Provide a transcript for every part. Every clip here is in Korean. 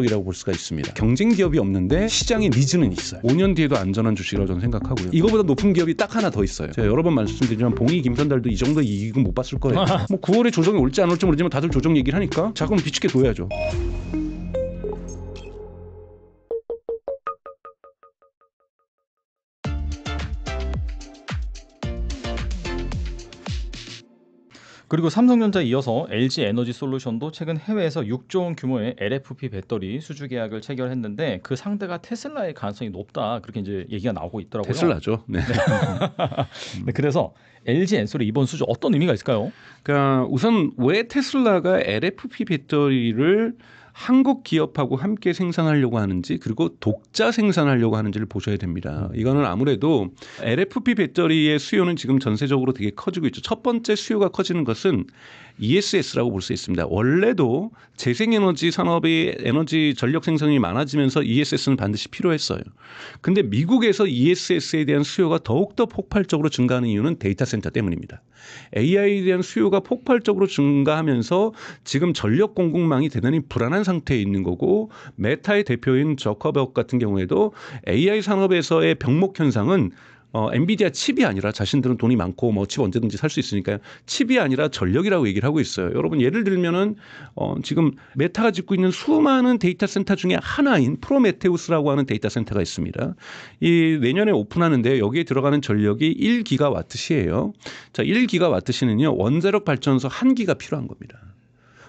이라고 볼 수가 있습니다. 경쟁 기업이 없는데 시장의 니즈는 있어요. 5년 뒤에도 안전한 주식이라고 저는 생각하고요. 이거보다 높은 기업이 딱 하나 더 있어요. 제가 여러 번 말씀드리지만 봉이 김선달도 이 정도 이익은 못 봤을 거예요. 뭐 9월에 조정이 올지 안 올지 모르지만 다들 조정 얘기를 하니까 자금 비축해 둬야죠. 그리고 삼성전자에 이어서 LG에너지솔루션도 최근 해외에서 6조 원 규모의 LFP 배터리 수주 계약을 체결했는데 그 상대가 테슬라의 가능성이 높다 그렇게 이제 얘기가 나오고 있더라고요. 테슬라죠. 네. 네, 그래서 LG엔솔의 이번 수주 어떤 의미가 있을까요? 그러니까 우선 왜 테슬라가 LFP 배터리를 한국 기업하고 함께 생산하려고 하는지 그리고 독자 생산하려고 하는지를 보셔야 됩니다. 이거는 아무래도 LFP 배터리의 수요는 지금 전세적으로 되게 커지고 있죠. 첫 번째 수요가 커지는 것은 ESS라고 볼 수 있습니다. 원래도 재생에너지 산업의 에너지 전력 생산이 많아지면서 ESS는 반드시 필요했어요. 근데 미국에서 ESS에 대한 수요가 더욱더 폭발적으로 증가하는 이유는 데이터 센터 때문입니다. AI에 대한 수요가 폭발적으로 증가하면서 지금 전력 공급망이 대단히 불안한 상태에 있는 거고 메타의 대표인 저커버그 같은 경우에도 AI 산업에서의 병목 현상은 엔비디아 칩이 아니라 자신들은 돈이 많고 뭐 칩 언제든지 살 수 있으니까요. 칩이 아니라 전력이라고 얘기를 하고 있어요. 여러분 예를 들면은 지금 메타가 짓고 있는 수많은 데이터 센터 중에 하나인 프로메테우스라고 하는 데이터 센터가 있습니다. 이 내년에 오픈하는데 여기에 들어가는 전력이 1기가와트시예요. 자, 1기가와트시는요. 원자력 발전소 1기가 필요한 겁니다.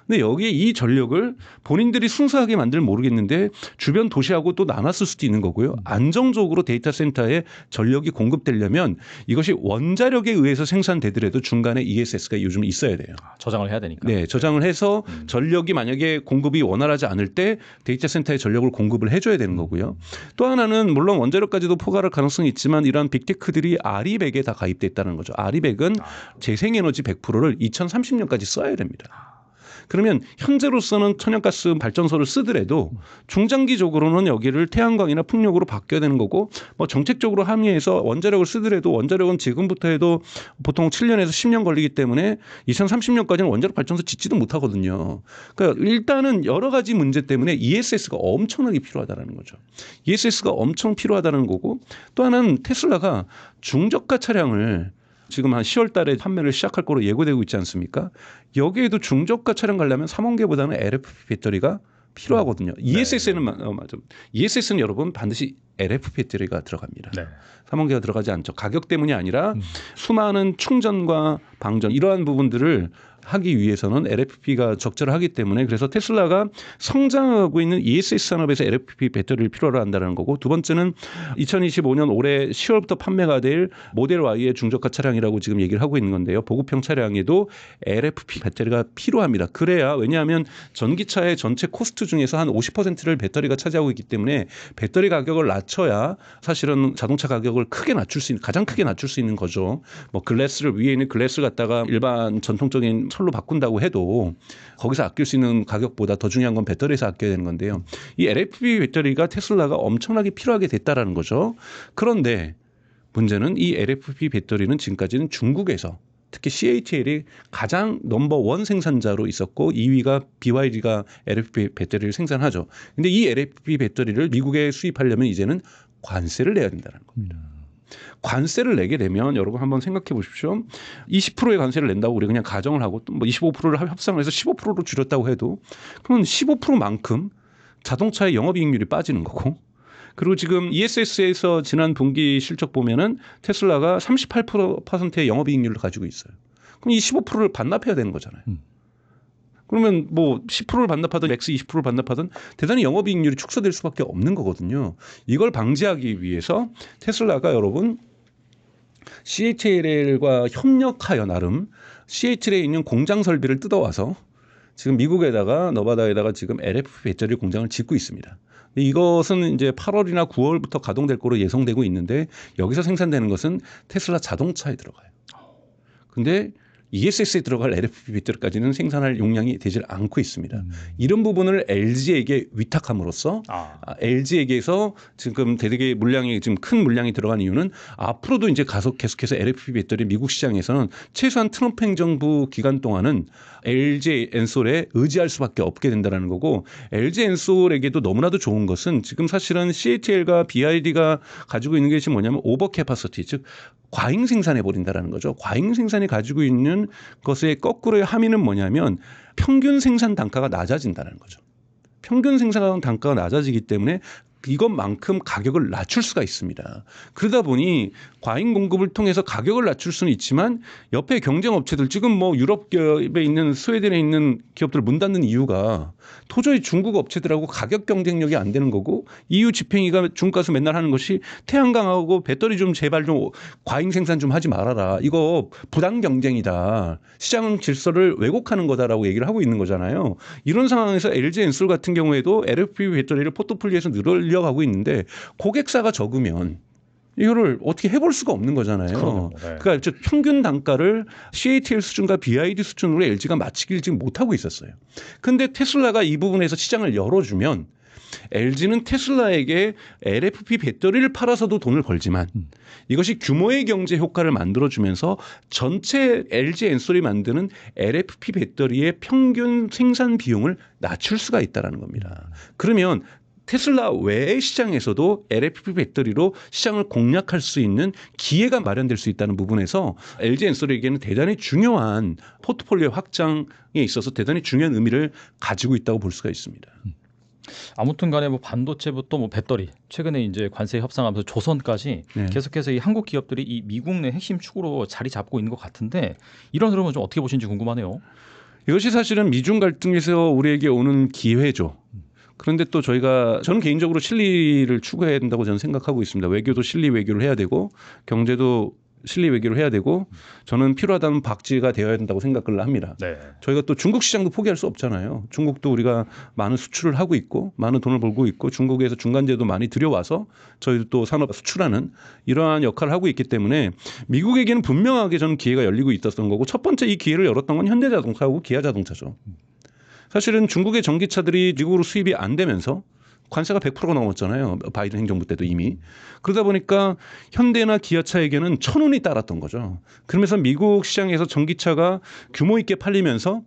근데 여기에 이 전력을 본인들이 순수하게 만들면 모르겠는데 주변 도시하고 또 나눴을 수도 있는 거고요. 안정적으로 데이터 센터에 전력이 공급되려면 이것이 원자력에 의해서 생산되더라도 중간에 ESS가 요즘 있어야 돼요. 저장을 해야 되니까. 네, 저장을 해서 전력이 만약에 공급이 원활하지 않을 때 데이터 센터에 전력을 공급을 해줘야 되는 거고요. 또 하나는 물론 원자력까지도 포괄할 가능성이 있지만 이러한 빅테크들이 아리백에 다 가입돼 있다는 거죠. 아리백은 재생에너지 100%를 2030년까지 써야 됩니다. 그러면 현재로서는 천연가스 발전소를 쓰더라도 중장기적으로는 여기를 태양광이나 풍력으로 바뀌어야 되는 거고 뭐 정책적으로 함의해서 원자력을 쓰더라도 원자력은 지금부터 해도 보통 7년에서 10년 걸리기 때문에 2030년까지는 원자력 발전소 짓지도 못하거든요. 그러니까 일단은 여러 가지 문제 때문에 ESS가 엄청나게 필요하다는 거죠. ESS가 엄청 필요하다는 거고 또 하나는 테슬라가 중저가 차량을 지금 한 10월 달에 판매를 시작할 거로 예고되고 있지 않습니까? 여기에도 중저가 차량 가려면 3원계보다는 LFP 배터리가 필요하거든요. ESS는 맞아. ESS는 여러분 반드시 LFP 배터리가 들어갑니다. 네. 3원계가 들어가지 않죠. 가격 때문이 아니라 수많은 충전과 방전 이러한 부분들을 하기 위해서는 LFP가 적절하기 때문에 그래서 테슬라가 성장하고 있는 ESS 산업에서 LFP 배터리를 필요로 한다는 거고 두 번째는 2025년 올해 10월부터 판매가 될 모델 Y의 중저가 차량이라고 지금 얘기를 하고 있는 건데요. 보급형 차량에도 LFP 배터리가 필요합니다. 그래야 왜냐하면 전기차의 전체 코스트 중에서 한 50%를 배터리가 차지하고 있기 때문에 배터리 가격을 낮춰야 사실은 자동차 가격을 크게 낮출 수 있는 가장 크게 낮출 수 있는 거죠. 뭐 글래스를 위에 있는 글래스를 갖다가 일반 전통적인 철로 바꾼다고 해도 거기서 아낄 수 있는 가격보다 더 중요한 건 배터리에서 아껴야 되는 건데요. 이 LFP 배터리가 테슬라가 엄청나게 필요하게 됐다라는 거죠. 그런데 문제는 이 LFP 배터리는 지금까지는 중국에서 특히 CATL이 가장 넘버1 생산자로 있었고 2위가 BYD가 LFP 배터리를 생산하죠. 그런데 이 LFP 배터리를 미국에 수입하려면 이제는 관세를 내야 된다는 겁니다. 관세를 내게 되면 여러분 한번 생각해 보십시오. 20%의 관세를 낸다고 우리 그냥 가정을 하고 또 뭐 25%를 협상을 해서 15%로 줄였다고 해도 그러면 15%만큼 자동차의 영업이익률이 빠지는 거고 그리고 지금 ESS에서 지난 분기 실적 보면은 테슬라가 38%의 영업이익률을 가지고 있어요. 그럼 이 15%를 반납해야 되는 거잖아요. 그러면 뭐 10%를 반납하든 맥스 20%를 반납하든 대단히 영업이익률이 축소될 수밖에 없는 거거든요. 이걸 방지하기 위해서 테슬라가 여러분 CATL과 협력하여 나름 CATL에 있는 공장 설비를 뜯어와서 지금 미국에다가 너바다에다가 지금 LFP 배터리 공장을 짓고 있습니다. 이것은 이제 8월이나 9월부터 가동될 거로 예상되고 있는데 여기서 생산되는 것은 테슬라 자동차에 들어가요. 근데 ESS에 들어갈 LFP 배터리까지는 생산할 용량이 되질 않고 있습니다. 이런 부분을 LG에게 위탁함으로써 LG에게서 지금 되게 물량이 지금 큰 물량이 들어간 이유는 앞으로도 이제 계속해서 LFP 배터리 미국 시장에서는 최소한 트럼프 행정부 기간 동안은 LG 엔솔에 의지할 수밖에 없게 된다는 거고, LG 엔솔에게도 너무나도 좋은 것은 지금 사실은 CATL과 BYD가 가지고 있는 게 지금 뭐냐면 오버 캐파시티, 즉 과잉 생산해 버린다라는 거죠. 과잉 생산이 가지고 있는 것의 거꾸로의 함의는 뭐냐면 평균 생산 단가가 낮아진다는 거죠. 평균 생산 단가가 낮아지기 때문에 이것만큼 가격을 낮출 수가 있습니다. 그러다 보니 과잉 공급을 통해서 가격을 낮출 수는 있지만 옆에 경쟁 업체들, 지금 뭐 유럽 기업에 있는 스웨덴에 있는 기업들 문 닫는 이유가 도저히 중국 업체들하고 가격 경쟁력이 안 되는 거고, EU 집행위가 중국 가서 맨날 하는 것이 태양광하고 배터리 좀 제발 좀 과잉 생산 좀 하지 말아라. 이거 부당 경쟁이다. 시장 질서를 왜곡하는 거다라고 얘기를 하고 있는 거잖아요. 이런 상황에서 LG 엔솔 같은 경우에도 LFP 배터리를 포트폴리오에서 늘려가고 있는데 고객사가 적으면 이거를 어떻게 해볼 수가 없는 거잖아요. 그러니까 즉 평균 단가를 CATL 수준과 BYD 수준으로 LG가 맞추길 지금 못하고 있었어요. 그런데 테슬라가 이 부분에서 시장을 열어주면 LG는 테슬라에게 LFP 배터리를 팔아서도 돈을 벌지만 이것이 규모의 경제 효과를 만들어주면서 전체 LG 엔솔이 만드는 LFP 배터리의 평균 생산 비용을 낮출 수가 있다는 겁니다. 그러면 테슬라 외의 시장에서도 LFP 배터리로 시장을 공략할 수 있는 기회가 마련될 수 있다는 부분에서 LG 엔솔에게는 대단히 중요한 포트폴리오 확장에 있어서 대단히 중요한 의미를 가지고 있다고 볼 수가 있습니다. 아무튼 간에 뭐 반도체부터 뭐 배터리, 최근에 이제 관세 협상하면서 조선까지 계속해서 이 한국 기업들이 이 미국 내 핵심 축으로 자리 잡고 있는 것 같은데, 이런 흐름은 좀 어떻게 보시는지 궁금하네요. 이것이 사실은 미중 갈등에서 우리에게 오는 기회죠. 그런데 또 저는 개인적으로 실리를 추구해야 된다고 저는 생각하고 있습니다. 외교도 실리 외교를 해야 되고 경제도 실리 외교를 해야 되고, 저는 필요하다면 박쥐가 되어야 된다고 생각을 합니다. 저희가 또 중국 시장도 포기할 수 없잖아요. 중국도 우리가 많은 수출을 하고 있고 많은 돈을 벌고 있고 중국에서 중간재도 많이 들여와서 저희도 또 산업 수출하는 이러한 역할을 하고 있기 때문에 미국에게는 분명하게 저는 기회가 열리고 있었던 거고, 첫 번째 이 기회를 열었던 건 현대자동차하고 기아자동차죠. 사실은 중국의 전기차들이 미국으로 수입이 안 되면서 관세가 100%가 넘었잖아요. 바이든 행정부 때도 이미. 그러다 보니까 현대나 기아차에게는 1,000원이 따랐던 거죠. 그러면서 미국 시장에서 전기차가 규모 있게 팔리면서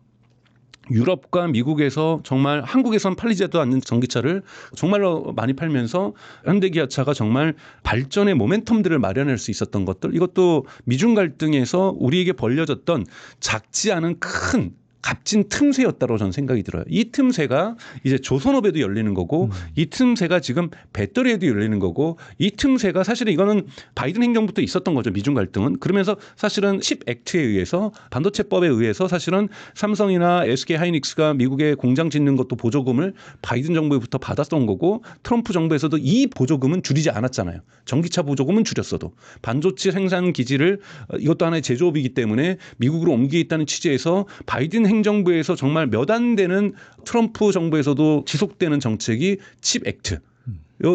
유럽과 미국에서 정말 한국에선 팔리지도 않는 전기차를 정말로 많이 팔면서 현대기아차가 정말 발전의 모멘텀들을 마련할 수 있었던 것들, 이것도 미중 갈등에서 우리에게 벌려졌던 작지 않은 큰 값진 틈새였다고 저는 생각이 들어요. 이 틈새가 이제 조선업에도 열리는 거고, 이 틈새가 지금 배터리에도 열리는 거고, 이 틈새가 사실은 이거는 바이든 행정부터 있었던 거죠. 미중 갈등은. 그러면서 사실은 칩 액트에 의해서, 반도체법에 의해서 사실은 삼성이나 SK 하이닉스가 미국에 공장 짓는 것도 보조금을 바이든 정부부터 받았던 거고, 트럼프 정부에서도 이 보조금은 줄이지 않았잖아요. 전기차 보조금은 줄였어도 반도체 생산 기지를, 이것도 하나의 제조업이기 때문에 미국으로 옮기겠다는 취지에서 바이든 행정부에서 정말 몇 안 되는 트럼프 정부에서도 지속되는 정책이 칩 액트.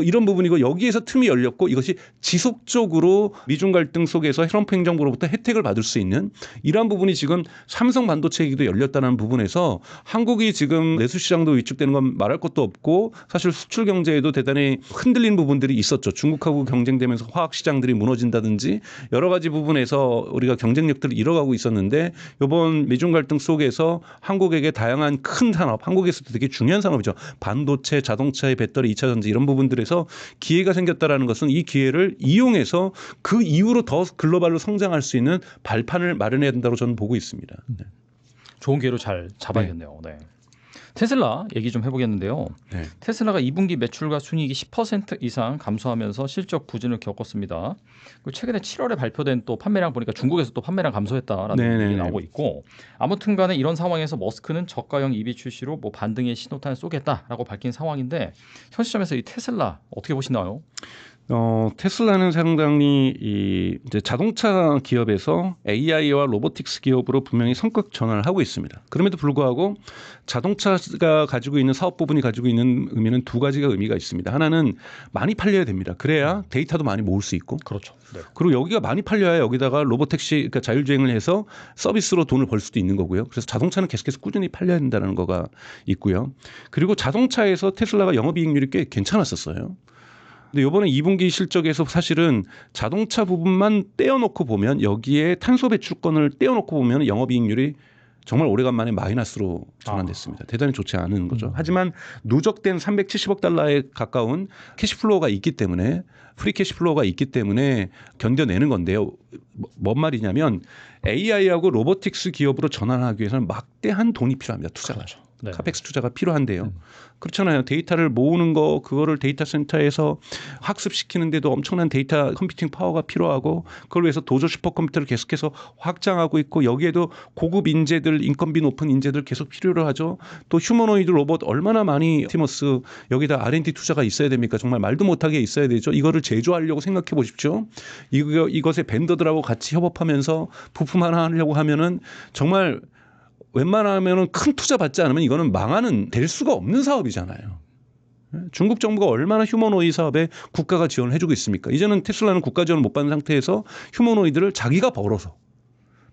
이런 부분이고, 여기에서 틈이 열렸고 이것이 지속적으로 미중 갈등 속에서 트럼프 행정부로부터 혜택을 받을 수 있는 이러한 부분이 지금 삼성 반도체에게도 열렸다는 부분에서 한국이 지금 내수 시장도 위축되는 건 말할 것도 없고, 사실 수출 경제에도 대단히 흔들린 부분들이 있었죠. 중국하고 경쟁되면서 화학 시장들이 무너진다든지 여러 가지 부분에서 우리가 경쟁력들을 잃어가고 있었는데, 이번 미중 갈등 속에서 한국에게 다양한 큰 산업, 한국에서도 되게 중요한 산업이죠. 반도체, 자동차의 배터리, 2차 전지 이런 부분들 에서 기회가 생겼다라는 것은 이 기회를 이용해서 그 이후로 더 글로벌로 성장할 수 있는 발판을 마련해야 된다고 저는 보고 있습니다. 좋은 기회로 잘 잡아야겠네요. 테슬라 얘기 좀 해보겠는데요. 테슬라가 2분기 매출과 순이익이 10% 이상 감소하면서 실적 부진을 겪었습니다. 그리고 최근에 7월에 발표된 또 판매량 보니까 중국에서 또 판매량 감소했다라는 얘기 나오고 있고, 아무튼간에 이런 상황에서 머스크는 저가형 EV 출시로 뭐 반등의 신호탄을 쏘겠다라고 밝힌 상황인데, 현 시점에서 이 테슬라 어떻게 보시나요? 테슬라는 상당히 이제 자동차 기업에서 AI와 로보틱스 기업으로 분명히 성격 전환을 하고 있습니다. 그럼에도 불구하고 자동차가 가지고 있는 사업 부분이 가지고 있는 의미는 두 가지가 의미가 있습니다. 하나는 많이 팔려야 됩니다. 그래야 데이터도 많이 모을 수 있고. 그렇죠. 네. 그리고 여기가 많이 팔려야 여기다가 로보택시, 그러니까 자율주행을 해서 서비스로 돈을 벌 수도 있는 거고요. 그래서 자동차는 계속해서 꾸준히 팔려야 된다는 거가 있고요. 그리고 자동차에서 테슬라가 영업이익률이 꽤 괜찮았었어요. 근데 이번에 2분기 실적에서 사실은 자동차 부분만 떼어놓고 보면 여기에 탄소 배출권을 떼어놓고 보면 영업이익률이 정말 오래간만에 마이너스로 전환됐습니다. 대단히 좋지 않은 거죠. 하지만 누적된 370억 달러에 가까운 캐시플로우가 있기 때문에 프리 캐시플로우가 있기 때문에 견뎌내는 건데요. 뭔 말이냐면 AI하고 로보틱스 기업으로 전환하기 위해서는 막대한 돈이 필요합니다. 투자가. 그렇죠. 네. 카펙스 투자가 필요한데요. 그렇잖아요. 데이터를 모으는 거 그거를 데이터 센터에서 학습시키는데도 엄청난 데이터 컴퓨팅 파워가 필요하고 그걸 위해서 도조 슈퍼컴퓨터를 계속해서 확장하고 있고 여기에도 고급 인재들 인건비 높은 인재들 계속 필요로 하죠. 또 휴머노이드 로봇 얼마나 많이 티머스 여기다 R&D 투자가 있어야 됩니까? 정말 말도 못하게 있어야 되죠. 이거를 제조하려고 생각해 보십시오. 이것의 벤더들하고 같이 협업하면서 부품 하나 하려고 하면은 정말 웬만하면은 큰 투자 받지 않으면 이거는 망하는 될 수가 없는 사업이잖아요. 중국 정부가 얼마나 휴머노이드 사업에 국가가 지원을 해주고 있습니까? 이제는 테슬라는 국가 지원을 못 받는 상태에서 휴머노이드를 자기가 벌어서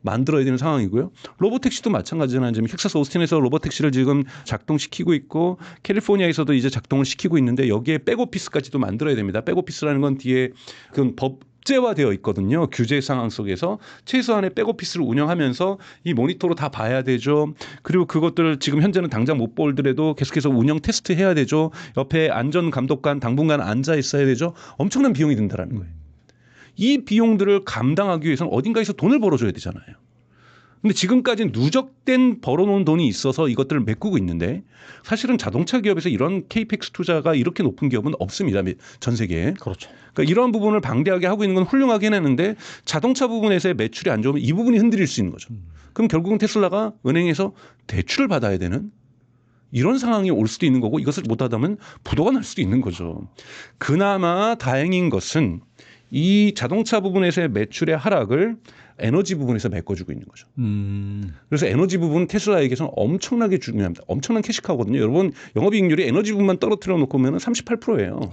만들어야 되는 상황이고요. 로보택시도 마찬가지잖아요. 지금 텍사스 오스틴에서 로보택시를 지금 작동시키고 있고 캘리포니아에서도 이제 작동을 시키고 있는데 여기에 백오피스까지도 만들어야 됩니다. 백오피스라는 건 뒤에 그건 법제화되어 있거든요. 규제 상황 속에서 최소한의 백오피스를 운영하면서 이 모니터로 다 봐야 되죠. 그리고 그것들 지금 현재는 당장 못 보더라도 계속해서 운영 테스트 해야 되죠. 옆에 안전감독관 당분간 앉아 있어야 되죠. 엄청난 비용이 든다라는 거예요. 이 비용들을 감당하기 위해서는 어딘가에서 돈을 벌어줘야 되잖아요. 근데 지금까지 누적된 벌어놓은 돈이 있어서 이것들을 메꾸고 있는데 사실은 자동차 기업에서 이런 KPX 투자가 이렇게 높은 기업은 없습니다. 전 세계에. 그렇죠. 그러니까 이런 부분을 방대하게 하고 있는 건 훌륭하긴 했는데 자동차 부분에서의 매출이 안 좋으면 이 부분이 흔들릴 수 있는 거죠. 그럼 결국은 테슬라가 은행에서 대출을 받아야 되는 이런 상황이 올 수도 있는 거고 이것을 못하다면 부도가 날 수도 있는 거죠. 그나마 다행인 것은 이 자동차 부분에서의 매출의 하락을 에너지 부분에서 메꿔주고 있는 거죠. 그래서 에너지 부분 테슬라에게서는 엄청나게 중요합니다. 엄청난 캐시카우거든요. 여러분 영업이익률이 에너지 부분만 떨어뜨려 놓고 보면 38%예요.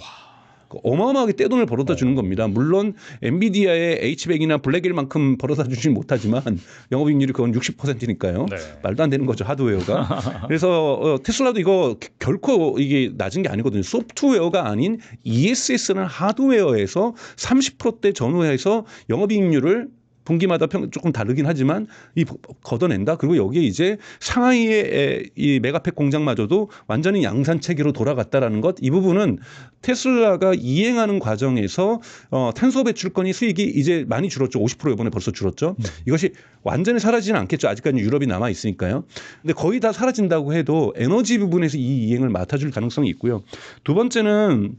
어마어마하게 떼돈을 벌어다 주는 겁니다. 물론 엔비디아의 H100이나 블랙일만큼 벌어다 주진 못하지만 영업이익률이 그건 60%니까요. 네. 말도 안 되는 거죠. 하드웨어가. 그래서 테슬라도 이거 결코 이게 낮은 게 아니거든요. 소프트웨어가 아닌 ESS라는 하드웨어에서 30%대 전후해서 영업이익률을 분기마다 조금 다르긴 하지만 걷어낸다. 그리고 여기에 이제 상하이의 이 메가팩 공장마저도 완전히 양산 체계로 돌아갔다라는 것. 이 부분은 테슬라가 이행하는 과정에서 탄소 배출권이 수익이 이제 많이 줄었죠. 50% 이번에 벌써 줄었죠. 이것이 완전히 사라지지는 않겠죠. 아직까지 유럽이 남아 있으니까요. 근데 거의 다 사라진다고 해도 에너지 부분에서 이 이행을 맡아줄 가능성이 있고요. 두 번째는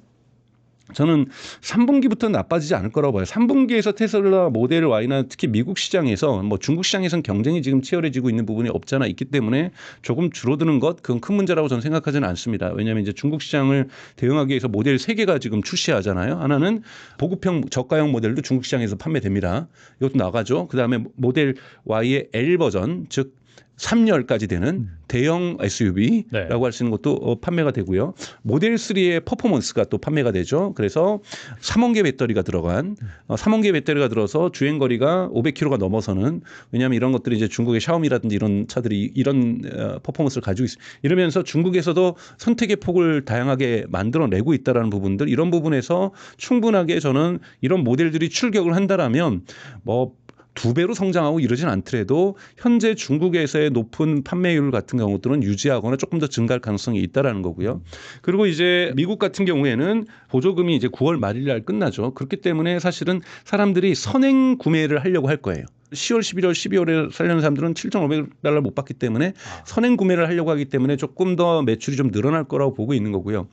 저는 3분기부터 나빠지지 않을 거라고 봐요. 3분기에서 테슬라 모델 Y나 특히 미국 시장에서 뭐 중국 시장에서는 경쟁이 지금 치열해지고 있는 부분이 없잖아 있기 때문에 조금 줄어드는 것 그건 큰 문제라고 저는 생각하지는 않습니다. 왜냐하면 이제 중국 시장을 대응하기 위해서 모델 3개가 지금 출시하잖아요. 하나는 보급형 저가형 모델도 중국 시장에서 판매됩니다. 이것도 나가죠. 그다음에 모델 Y의 L 버전 즉 3열까지 되는 대형 SUV라고 할 수 있는 것도 판매가 되고요. 모델 3의 퍼포먼스가 또 판매가 되죠. 그래서 3원계 배터리가 들어간 3원계 배터리가 들어서 주행 거리가 500km가 넘어서는 왜냐하면 이런 것들이 이제 중국의 샤오미라든지 이런 차들이 이런 퍼포먼스를 가지고 있어요. 이러면서 중국에서도 선택의 폭을 다양하게 만들어내고 있다라는 부분들 이런 부분에서 충분하게 저는 이런 모델들이 출격을 한다라면 뭐 2배로 성장하고 이러진 않더라도 현재 중국에서의 높은 판매율 같은 경우들은 유지하거나 조금 더 증가할 가능성이 있다라는 거고요. 그리고 이제 미국 같은 경우에는 보조금이 이제 9월 말일 날 끝나죠. 그렇기 때문에 사실은 사람들이 선행 구매를 하려고 할 거예요. 10월, 11월, 12월에 살려는 사람들은 7,500달러 못 받기 때문에 선행 구매를 하려고 하기 때문에 조금 더 매출이 좀 늘어날 거라고 보고 있는 거고요.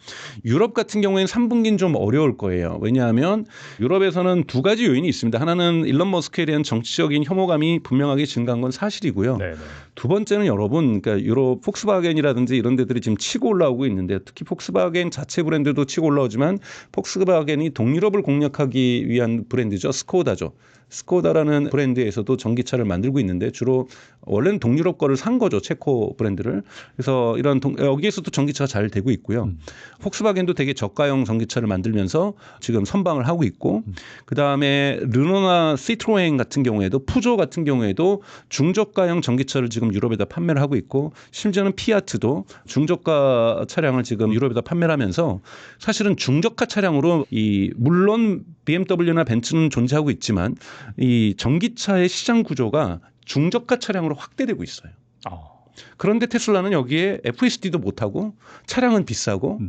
유럽 같은 경우에는 3분기는 좀 어려울 거예요. 왜냐하면 유럽에서는 두 가지 요인이 있습니다. 하나는 일론 머스크에 대한 정치적인 혐오감이 분명하게 증가한 건 사실이고요. 네네. 두 번째는 여러분, 그러니까 유럽 폭스바겐이라든지 이런 데들이 지금 치고 올라오고 있는데 특히 폭스바겐 자체 브랜드도 치고 올라오지만 폭스바겐이 동유럽을 공략하기 위한 브랜드죠. 스코다죠. 스코다라는 브랜드에서도 전기차를 만들고 있는데 주로 원래는 동유럽 거를 산 거죠. 체코 브랜드를. 그래서 이런 여기에서도 전기차가 잘 되고 있고요. 폭스바겐도 되게 저가형 전기차를 만들면서 지금 선방을 하고 있고 그다음에 르노나 시트로엔 같은 경우에도 푸조 같은 경우에도 중저가형 전기차를 지금 유럽에다 판매를 하고 있고 심지어는 피아트도 중저가 차량을 지금 유럽에다 판매를 하면서 사실은 중저가 차량으로 물론 BMW나 벤츠는 존재하고 있지만 이 전기차의 시장 구조가 중저가 차량으로 확대되고 있어요. 그런데 테슬라는 여기에 FSD도 못하고 차량은 비싸고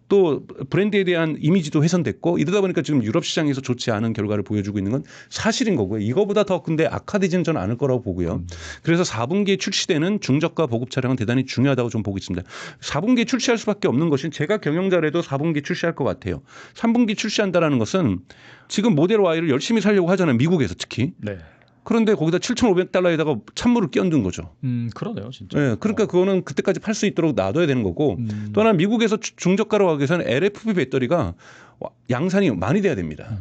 또 브랜드에 대한 이미지도 훼손됐고 이러다 보니까 지금 유럽 시장에서 좋지 않은 결과를 보여주고 있는 건 사실인 거고요. 이거보다 더 근데 악화되지는 저는 않을 거라고 보고요. 그래서 4분기에 출시되는 중저가 보급 차량은 대단히 중요하다고 좀 보고 있습니다. 4분기에 출시할 수밖에 없는 것은 제가 경영자라도 4분기에 출시할 것 같아요. 3분기 출시한다라는 것은 지금 모델 Y를 열심히 살려고 하잖아요. 미국에서 특히. 네. 그런데 거기다 $7,500에다가 찬물을 끼얹은 거죠. 그러네요, 진짜. 네, 그러니까 그거는 그때까지 팔 수 있도록 놔둬야 되는 거고 또 하나 미국에서 중저가로 가기 위해서는 LFP 배터리가 양산이 많이 돼야 됩니다.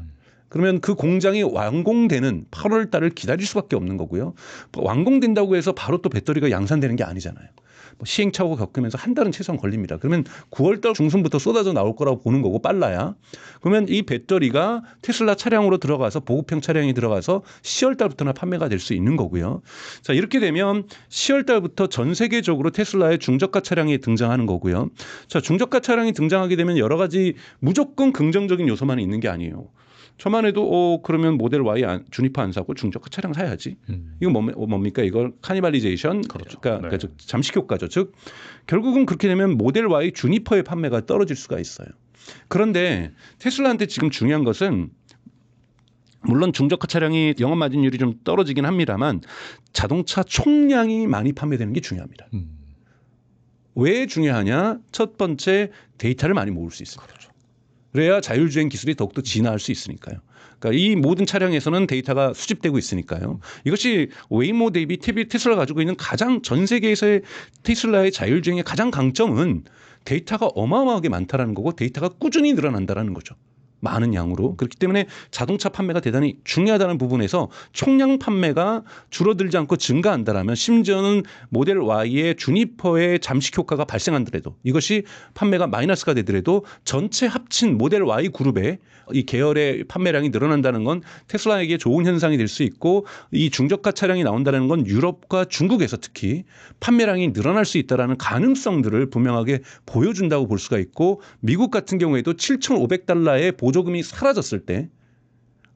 그러면 그 공장이 완공되는 8월 달을 기다릴 수밖에 없는 거고요. 완공된다고 해서 바로 또 배터리가 양산되는 게 아니잖아요. 시행착오 겪으면서 한 달은 최소한 걸립니다. 그러면 9월 달 중순부터 쏟아져 나올 거라고 보는 거고 빨라야. 그러면 이 배터리가 테슬라 차량으로 들어가서 보급형 차량이 들어가서 10월 달부터나 판매가 될 수 있는 거고요. 자, 이렇게 되면 10월 달부터 전 세계적으로 테슬라의 중저가 차량이 등장하는 거고요. 자, 중저가 차량이 등장하게 되면 여러 가지 무조건 긍정적인 요소만 있는 게 아니에요. 저만 해도 그러면 모델 Y 주니퍼 안 사고 중저가 차량 사야지. 이건 뭡니까? 이걸 카니발리제이션, 그렇죠. 그러니까 잠식 효과죠. 즉 결국은 그렇게 되면 모델 Y 주니퍼의 판매가 떨어질 수가 있어요. 그런데 테슬라한테 지금 중요한 것은 물론 중저가 차량이 영업 마진율이 좀 떨어지긴 합니다만 자동차 총량이 많이 판매되는 게 중요합니다. 왜 중요하냐? 첫 번째 데이터를 많이 모을 수 있습니다. 그렇죠. 그래야 자율주행 기술이 더욱더 진화할 수 있으니까요. 그러니까 이 모든 차량에서는 데이터가 수집되고 있으니까요. 이것이 웨이모 대비 테슬라가 가지고 있는 가장 전 세계에서의 테슬라의 자율주행의 가장 강점은 데이터가 어마어마하게 많다라는 거고 데이터가 꾸준히 늘어난다라는 거죠. 많은 양으로. 그렇기 때문에 자동차 판매가 대단히 중요하다는 부분에서 총량 판매가 줄어들지 않고 증가한다라면 심지어는 모델 Y의 주니퍼의 잠식 효과가 발생한더라도 이것이 판매가 마이너스가 되더라도 전체 합친 모델 Y 그룹의 이 계열의 판매량이 늘어난다는 건 테슬라에게 좋은 현상이 될 수 있고 이 중저가 차량이 나온다는 건 유럽과 중국에서 특히 판매량이 늘어날 수 있다라는 가능성들을 분명하게 보여준다고 볼 수가 있고 미국 같은 경우에도 $7,500의 보조금이 사라졌을 때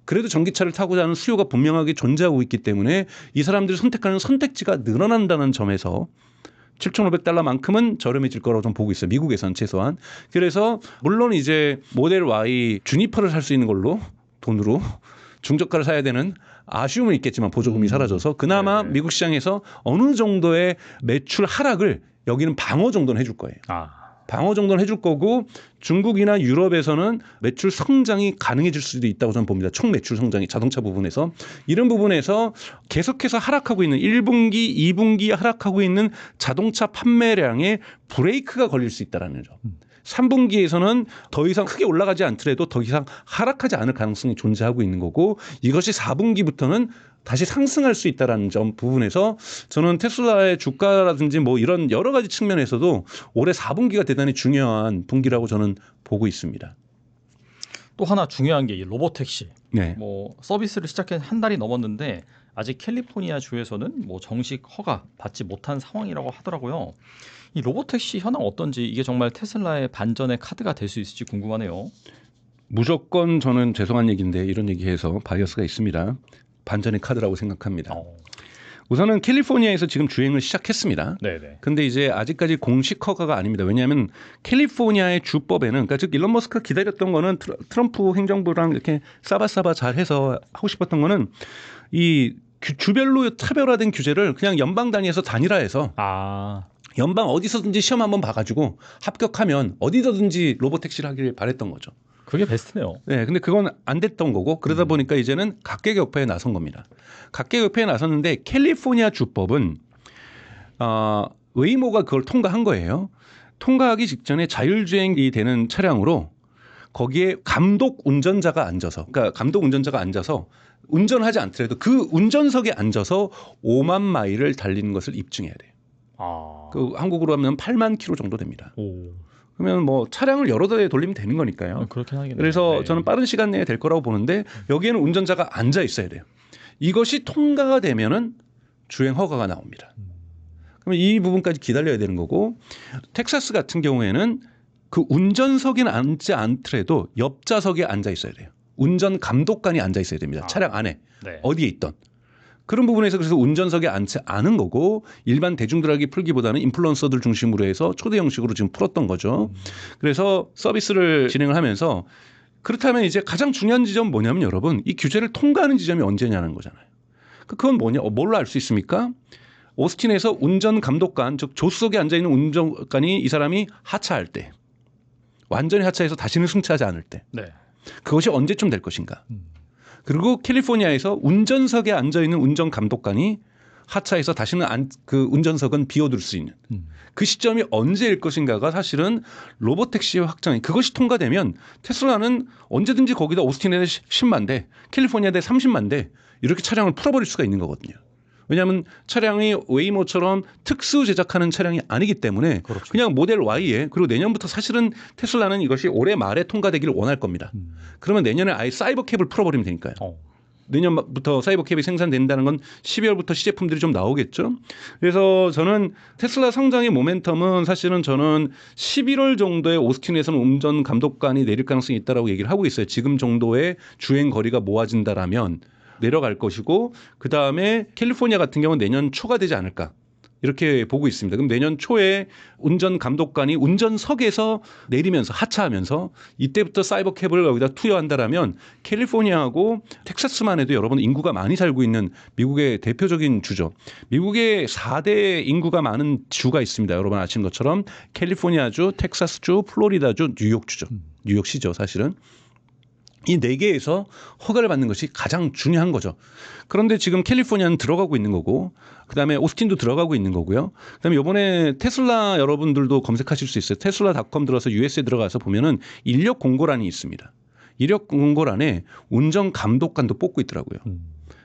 그래도 전기차를 타고자 하는 수요가 분명하게 존재하고 있기 때문에 이 사람들이 선택하는 선택지가 늘어난다는 점에서 $7,500만큼은 저렴해질 거라고 좀 보고 있어요. 미국에서는 최소한. 그래서 물론 이제 모델 Y 주니퍼를 살 수 있는 걸로 돈으로 중저가를 사야 되는 아쉬움은 있겠지만 보조금이 사라져서 그나마 미국 시장에서 어느 정도의 매출 하락을 여기는 방어 정도는 해줄 거예요. 방어 정도는 해줄 거고 중국이나 유럽에서는 매출 성장이 가능해질 수도 있다고 저는 봅니다. 총 매출 성장이 자동차 부분에서 이런 부분에서 계속해서 하락하고 있는 1분기, 2분기 하락하고 있는 자동차 판매량에 브레이크가 걸릴 수 있다는 점. 3분기에서는 더 이상 크게 올라가지 않더라도 더 이상 하락하지 않을 가능성이 존재하고 있는 거고 이것이 4분기부터는 다시 상승할 수 있다는 점 부분에서 저는 테슬라의 주가라든지 뭐 이런 여러 가지 측면에서도 올해 4분기가 대단히 중요한 분기라고 저는 보고 있습니다. 또 하나 중요한 게 이 로보택시. 네. 뭐 서비스를 시작한 한 달이 넘었는데 아직 캘리포니아 주에서는 뭐 정식 허가 받지 못한 상황이라고 하더라고요. 이 로보택시 현황 어떤지 이게 정말 테슬라의 반전의 카드가 될 수 있을지 궁금하네요. 무조건 저는 죄송한 얘기인데 이런 얘기해서 바이어스가 있습니다. 반전의 카드라고 생각합니다. 우선은 캘리포니아에서 지금 주행을 시작했습니다. 네네. 근데 이제 아직까지 공식 허가가 아닙니다. 왜냐하면 캘리포니아의 주법에는 그러니까 즉 일론 머스크가 기다렸던 거는 트럼프 행정부랑 이렇게 싸바싸바 잘해서 하고 싶었던 거는 이 주별로 차별화된 규제를 그냥 연방 단위에서 단일화해서 연방 어디서든지 시험 한번 봐가지고 합격하면 어디서든지 로보택시를 하길 바랬던 거죠. 그게 베스트네요. 네, 근데 그건 안 됐던 거고 그러다 보니까 이제는 각계격파에 나선 겁니다. 각계격파에 나섰는데 캘리포니아 주법은 웨이모가 그걸 통과한 거예요. 통과하기 직전에 자율주행이 되는 차량으로 거기에 감독 운전자가 앉아서, 그러니까 감독 운전자가 앉아서 운전하지 않더라도 그 운전석에 앉아서 5만 마일을 달리는 것을 입증해야 돼요. 그 한국으로 하면 8만 킬로 정도 됩니다. 오. 그러면 뭐 차량을 여러 대 돌리면 되는 거니까요. 그렇긴 하겠네요. 그래서 네. 저는 빠른 시간 내에 될 거라고 보는데 여기에는 운전자가 앉아 있어야 돼요. 이것이 통과가 되면은 주행 허가가 나옵니다. 그러면 이 부분까지 기다려야 되는 거고, 텍사스 같은 경우에는 그 운전석에는 앉지 않더라도 옆좌석에 앉아 있어야 돼요. 운전 감독관이 앉아 있어야 됩니다. 차량 안에 네. 어디에 있던. 그런 부분에서 그래서 운전석에 앉지 않은 거고, 일반 대중들에게 풀기보다는 인플루언서들 중심으로 해서 초대 형식으로 지금 풀었던 거죠. 그래서 서비스를 진행을 하면서, 그렇다면 이제 가장 중요한 지점은 뭐냐면 여러분, 이 규제를 통과하는 지점이 언제냐는 거잖아요. 그건 뭐냐, 뭘로 알 수 있습니까? 오스틴에서 운전 감독관, 즉 조수석에 앉아 있는 운전관이 이 사람이 하차할 때, 완전히 하차해서 다시는 승차하지 않을 때, 네. 그것이 언제쯤 될 것인가? 그리고 캘리포니아에서 운전석에 앉아 있는 운전 감독관이 하차해서 다시는 그 운전석은 비워둘 수 있는 그 시점이 언제일 것인가가 사실은 로보택시의 확장이, 그것이 통과되면 테슬라는 언제든지 거기다 오스틴에 10만 대, 캘리포니아에 30만 대 이렇게 차량을 풀어버릴 수가 있는 거거든요. 왜냐하면 차량이 웨이모처럼 특수 제작하는 차량이 아니기 때문에 그렇죠. 그냥 모델 Y에, 그리고 내년부터 사실은 테슬라는 이것이 올해 말에 통과되기를 원할 겁니다. 그러면 내년에 아예 사이버캡을 풀어버리면 되니까요. 내년부터 사이버캡이 생산된다는 건 12월부터 시제품들이 좀 나오겠죠. 그래서 저는 테슬라 성장의 모멘텀은 사실은 저는 11월 정도에 오스틴에서는 운전 감독관이 내릴 가능성이 있다라고 얘기를 하고 있어요. 지금 정도의 주행 거리가 모아진다라면 내려갈 것이고, 그다음에 캘리포니아 같은 경우는 내년 초가 되지 않을까 이렇게 보고 있습니다. 그럼 내년 초에 운전 감독관이 운전석에서 내리면서 하차하면서 이때부터 사이버캡을 여기다 투여한다라면 캘리포니아하고 텍사스만 해도 여러분 인구가 많이 살고 있는 미국의 대표적인 주죠. 미국의 4대 인구가 많은 주가 있습니다. 여러분 아시는 것처럼 캘리포니아주, 텍사스주, 플로리다주, 뉴욕주죠. 뉴욕시죠 사실은. 이 네 개에서 허가를 받는 것이 가장 중요한 거죠. 그런데 지금 캘리포니아는 들어가고 있는 거고, 그다음에 오스틴도 들어가고 있는 거고요. 그다음에 이번에 테슬라 여러분들도 검색하실 수 있어요. 테슬라.com 들어서 US에 들어가서 보면은 인력 공고란이 있습니다. 인력 공고란에 운전 감독관도 뽑고 있더라고요.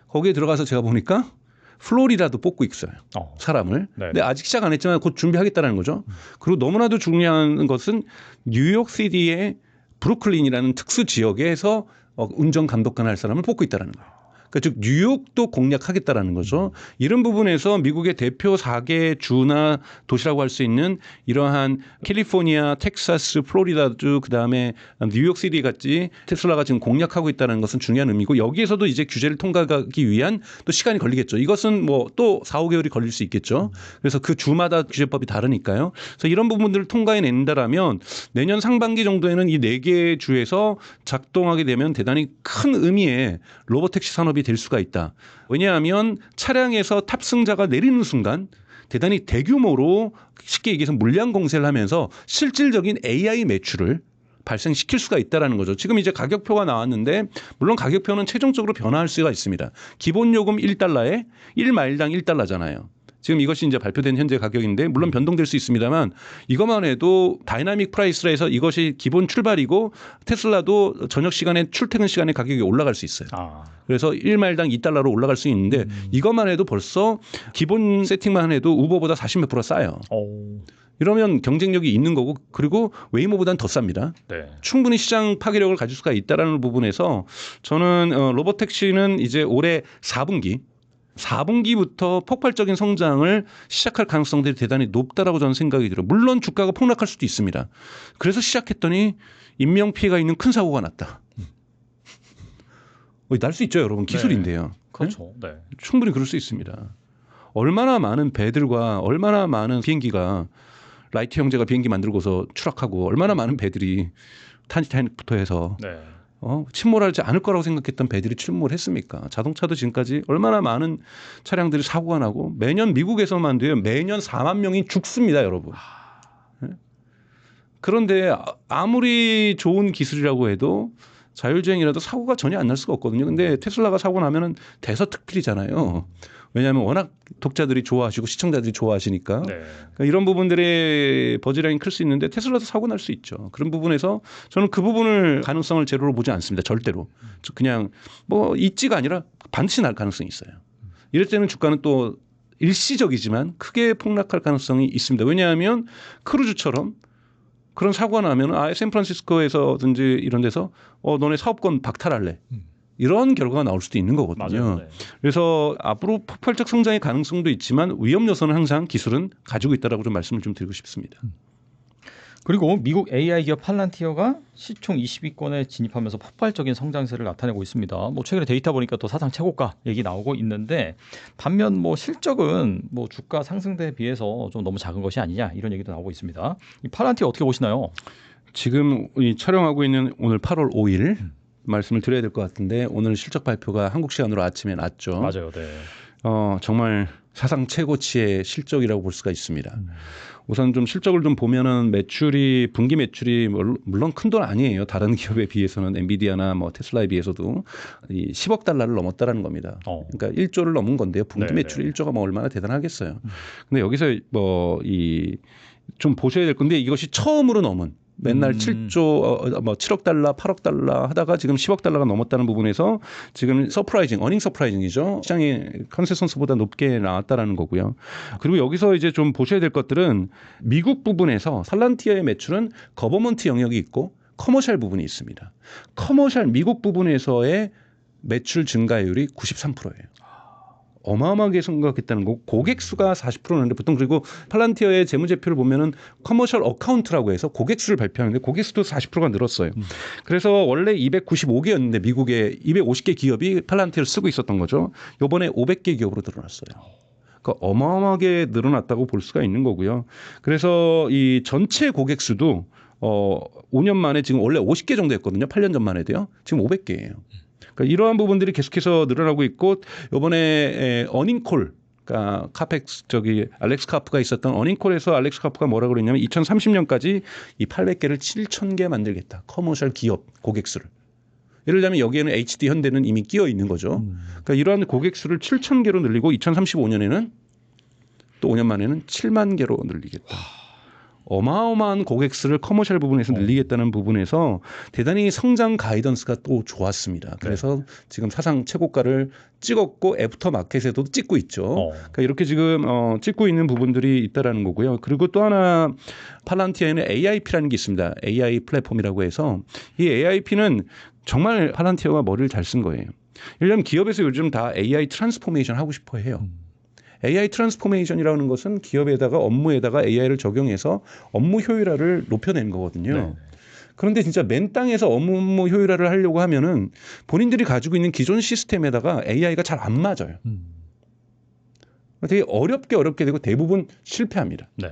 거기에 들어가서 제가 보니까 플로리다도 뽑고 있어요. 사람을. 네. 근데 아직 시작 안 했지만 곧 준비하겠다는 거죠. 그리고 너무나도 중요한 것은 뉴욕시티의 브루클린이라는 특수 지역에서 운전 감독관 할 사람을 뽑고 있다는 거예요. 그러니까 즉 뉴욕도 공략하겠다라는 거죠. 이런 부분에서 미국의 대표 4개 주나 도시라고 할 수 있는 이러한 캘리포니아, 텍사스, 플로리다주, 그다음에 뉴욕시티 같이 테슬라가 지금 공략하고 있다는 것은 중요한 의미고, 여기에서도 이제 규제를 통과하기 위한 또 시간이 걸리겠죠. 이것은 뭐 또 4, 5개월이 걸릴 수 있겠죠. 그래서 그 주마다 규제법이 다르니까요. 그래서 이런 부분들을 통과해낸다라면 내년 상반기 정도에는 이 4개 주에서 작동하게 되면 대단히 큰 의미의 로보택시 산업이 될 수가 있다. 왜냐하면 차량에서 탑승자가 내리는 순간 대단히 대규모로, 쉽게 얘기해서 물량 공세를 하면서 실질적인 AI 매출을 발생시킬 수가 있다는 거죠. 지금 이제 가격표가 나왔는데, 물론 가격표는 최종적으로 변화할 수가 있습니다. 기본 요금 1달러에 1마일당 1달러잖아요. 지금 이것이 이제 발표된 현재 가격인데 물론 변동될 수 있습니다만, 이것만 해도 다이나믹 프라이스라 해서 이것이 기본 출발이고 테슬라도 저녁 시간에 출퇴근 시간에 가격이 올라갈 수 있어요. 그래서 1마일당 2달러로 올라갈 수 있는데 이것만 해도 벌써 기본 세팅만 해도 우버보다 40몇 % 싸요. 이러면 경쟁력이 있는 거고, 그리고 웨이모보다는 더 쌉니다. 네. 충분히 시장 파괴력을 가질 수가 있다는 부분에서 저는 로보택시는 이제 올해 4분기부터 폭발적인 성장을 시작할 가능성들이 대단히 높다라고 저는 생각이 들어요. 물론 주가가 폭락할 수도 있습니다. 그래서 시작했더니 인명피해가 있는 큰 사고가 났다. 날 수 있죠, 여러분. 기술인데요. 네. 그렇죠. 네. 충분히 그럴 수 있습니다. 얼마나 많은 배들과 얼마나 많은 비행기가, 라이트 형제가 비행기 만들고서 추락하고 얼마나 많은 배들이 타이타닉부터 해서 네. 침몰하지 않을 거라고 생각했던 배들이 침몰했습니까? 자동차도 지금까지 얼마나 많은 차량들이 사고가 나고, 매년 미국에서만 매년 4만 명이 죽습니다, 여러분. 그런데 아무리 좋은 기술이라고 해도 자율주행이라도 사고가 전혀 안 날 수가 없거든요. 근데 테슬라가 사고 나면은 대서특필이잖아요. 왜냐하면 워낙 독자들이 좋아하시고 시청자들이 좋아하시니까 네. 그러니까 이런 부분들의 버즈라인 클 수 있는데 테슬라도 사고 날 수 있죠. 그런 부분에서 저는 그 부분을 가능성을 제로로 보지 않습니다. 절대로. 그냥 뭐 있지가 아니라 반드시 날 가능성이 있어요. 이럴 때는 주가는 또 일시적이지만 크게 폭락할 가능성이 있습니다. 왜냐하면 크루즈처럼 그런 사고가 나면 아예 샌프란시스코에서든지 이런 데서 너네 사업권 박탈할래. 이런 결과가 나올 수도 있는 거거든요. 맞아요. 네. 그래서 앞으로 폭발적 성장의 가능성도 있지만 위험 요소는 항상 기술은 가지고 있다라고 좀 말씀을 좀 드리고 싶습니다. 그리고 미국 AI 기업 팔란티어가 시총 20위권에 진입하면서 폭발적인 성장세를 나타내고 있습니다. 뭐 최근에 데이터 보니까 또 사상 최고가 얘기 나오고 있는데 반면 뭐 실적은 뭐 주가 상승대에 비해서 좀 너무 작은 것이 아니냐 이런 얘기도 나오고 있습니다. 이 팔란티어 어떻게 보시나요? 지금 이 촬영하고 있는 오늘 8월 5일 말씀을 드려야 될 것 같은데 오늘 실적 발표가 한국 시간으로 아침에 났죠. 맞아요. 네. 정말 사상 최고치의 실적이라고 볼 수가 있습니다. 우선 좀 실적을 좀 보면은 분기 매출이 물론 큰 돈 아니에요. 다른 기업에 비해서는 엔비디아나 뭐 테슬라에 비해서도 이 10억 달러를 넘었다라는 겁니다. 그러니까 1조를 넘은 건데요. 분기 매출이 1조가 뭐 얼마나 대단하겠어요. 근데 여기서 좀 보셔야 될 건데 이것이 처음으로 넘은 맨날 7억 달러, 8억 달러 하다가 지금 10억 달러가 넘었다는 부분에서 지금 어닝 서프라이징이죠. 시장의 컨센서스보다 높게 나왔다라는 거고요. 그리고 여기서 이제 좀 보셔야 될 것들은 미국 부분에서 팔란티어의 매출은 거버먼트 영역이 있고 커머셜 부분이 있습니다. 미국 부분에서의 매출 증가율이 93%예요. 어마어마하게 생각했다는 거고 고객 수가 40%는데 보통 그리고 팔란티어의 재무제표를 보면은 커머셜 어카운트라고 해서 고객 수를 발표하는데 고객 수도 40%가 늘었어요. 그래서 원래 295개였는데 미국의 250개 기업이 팔란티어를 쓰고 있었던 거죠. 이번에 500개 기업으로 늘어났어요. 그러니까 어마어마하게 늘어났다고 볼 수가 있는 거고요. 그래서 이 전체 고객 수도 5년 만에 지금 원래 50개 정도였거든요. 8년 전만 해도요. 지금 500개예요. 그러니까 이러한 부분들이 계속해서 늘어나고 있고 이번에 어닝콜 그러니까 알렉스 카프가 있었던 어닝콜에서 알렉스 카프가 뭐라고 그랬냐면 2030년까지 이 800개를 7,000개 만들겠다. 커머셜 기업 고객 수를. 예를 들면 여기에는 HD 현대는 이미 끼어 있는 거죠. 그러니까 이러한 고객 수를 7,000개로 늘리고 2035년에는 또 5년 만에는 7만 개로 늘리겠다. 어마어마한 고객 수를 커머셜 부분에서 늘리겠다는 부분에서 대단히 성장 가이던스가 또 좋았습니다. 그래서 지금 사상 최고가를 찍었고 애프터 마켓에도 찍고 있죠. 그러니까 이렇게 지금 찍고 있는 부분들이 있다라는 거고요. 그리고 또 하나 팔란티어에는 AIP라는 게 있습니다. AI 플랫폼이라고 해서 이 AIP는 정말 팔란티어가 머리를 잘 쓴 거예요. 예를 들면 기업에서 요즘 다 AI 트랜스포메이션 하고 싶어 해요. AI 트랜스포메이션이라는 것은 기업에다가 업무에다가 AI를 적용해서 업무 효율화를 높여내는 거거든요. 네. 그런데 진짜 맨 땅에서 업무 효율화를 하려고 하면은 본인들이 가지고 있는 기존 시스템에다가 AI가 잘 안 맞아요. 되게 어렵게 되고 대부분 실패합니다. 네.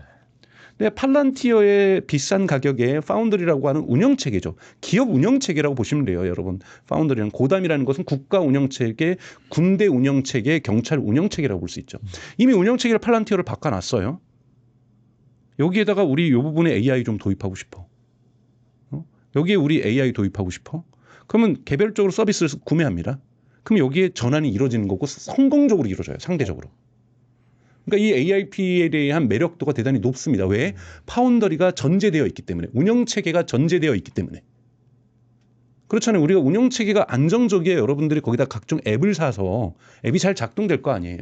근데 팔란티어의 비싼 가격에 파운드리라고 하는 운영체계죠. 기업 운영체계라고 보시면 돼요. 여러분. 파운드리는 고담이라는 것은 국가 운영체계, 군대 운영체계, 경찰 운영체계라고 볼 수 있죠. 이미 운영체계를 팔란티어를 바꿔놨어요. 여기에다가 우리 이 부분에 AI 좀 도입하고 싶어. 여기에 우리 AI 도입하고 싶어. 그러면 개별적으로 서비스를 구매합니다. 그럼 여기에 전환이 이루어지는 거고 성공적으로 이루어져요. 상대적으로. 그러니까 이 AIP에 대한 매력도가 대단히 높습니다. 왜? 파운더리가 전제되어 있기 때문에. 운영체계가 전제되어 있기 때문에. 그렇잖아요. 우리가 운영체계가 안정적이에요. 여러분들이 거기다 각종 앱을 사서 앱이 잘 작동될 거 아니에요.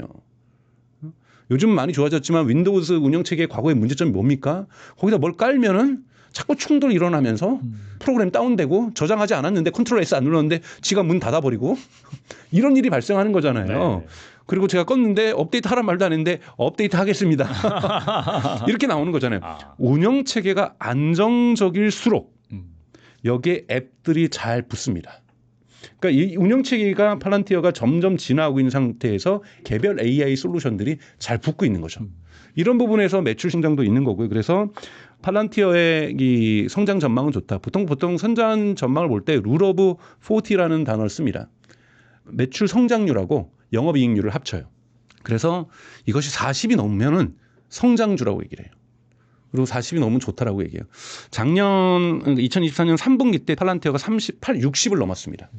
요즘 많이 좋아졌지만 윈도우즈 운영체계의 과거의 문제점이 뭡니까? 거기다 뭘 깔면은 자꾸 충돌이 일어나면서 프로그램 다운되고 저장하지 않았는데 컨트롤 S 안 눌렀는데 지가 문 닫아버리고 이런 일이 발생하는 거잖아요. 네. 그리고 제가 껐는데 업데이트 하란 말도 안 했는데 업데이트 하겠습니다. 이렇게 나오는 거잖아요. 운영체계가 안정적일수록 여기에 앱들이 잘 붙습니다. 그러니까 이 운영체계가 팔란티어가 점점 진화하고 있는 상태에서 개별 AI 솔루션들이 잘 붙고 있는 거죠. 이런 부분에서 매출 성장도 있는 거고요. 그래서 팔란티어의 이 성장 전망은 좋다. 보통 성장 전망을 볼 때 룰 오브 40라는 단어를 씁니다. 매출 성장률하고 영업이익률을 합쳐요. 그래서 이것이 40이 넘으면은 성장주라고 얘기를 해요. 그리고 40이 넘으면 좋다라고 얘기해요. 작년 2024년 3분기 때 팔란티어가 60을 넘었습니다.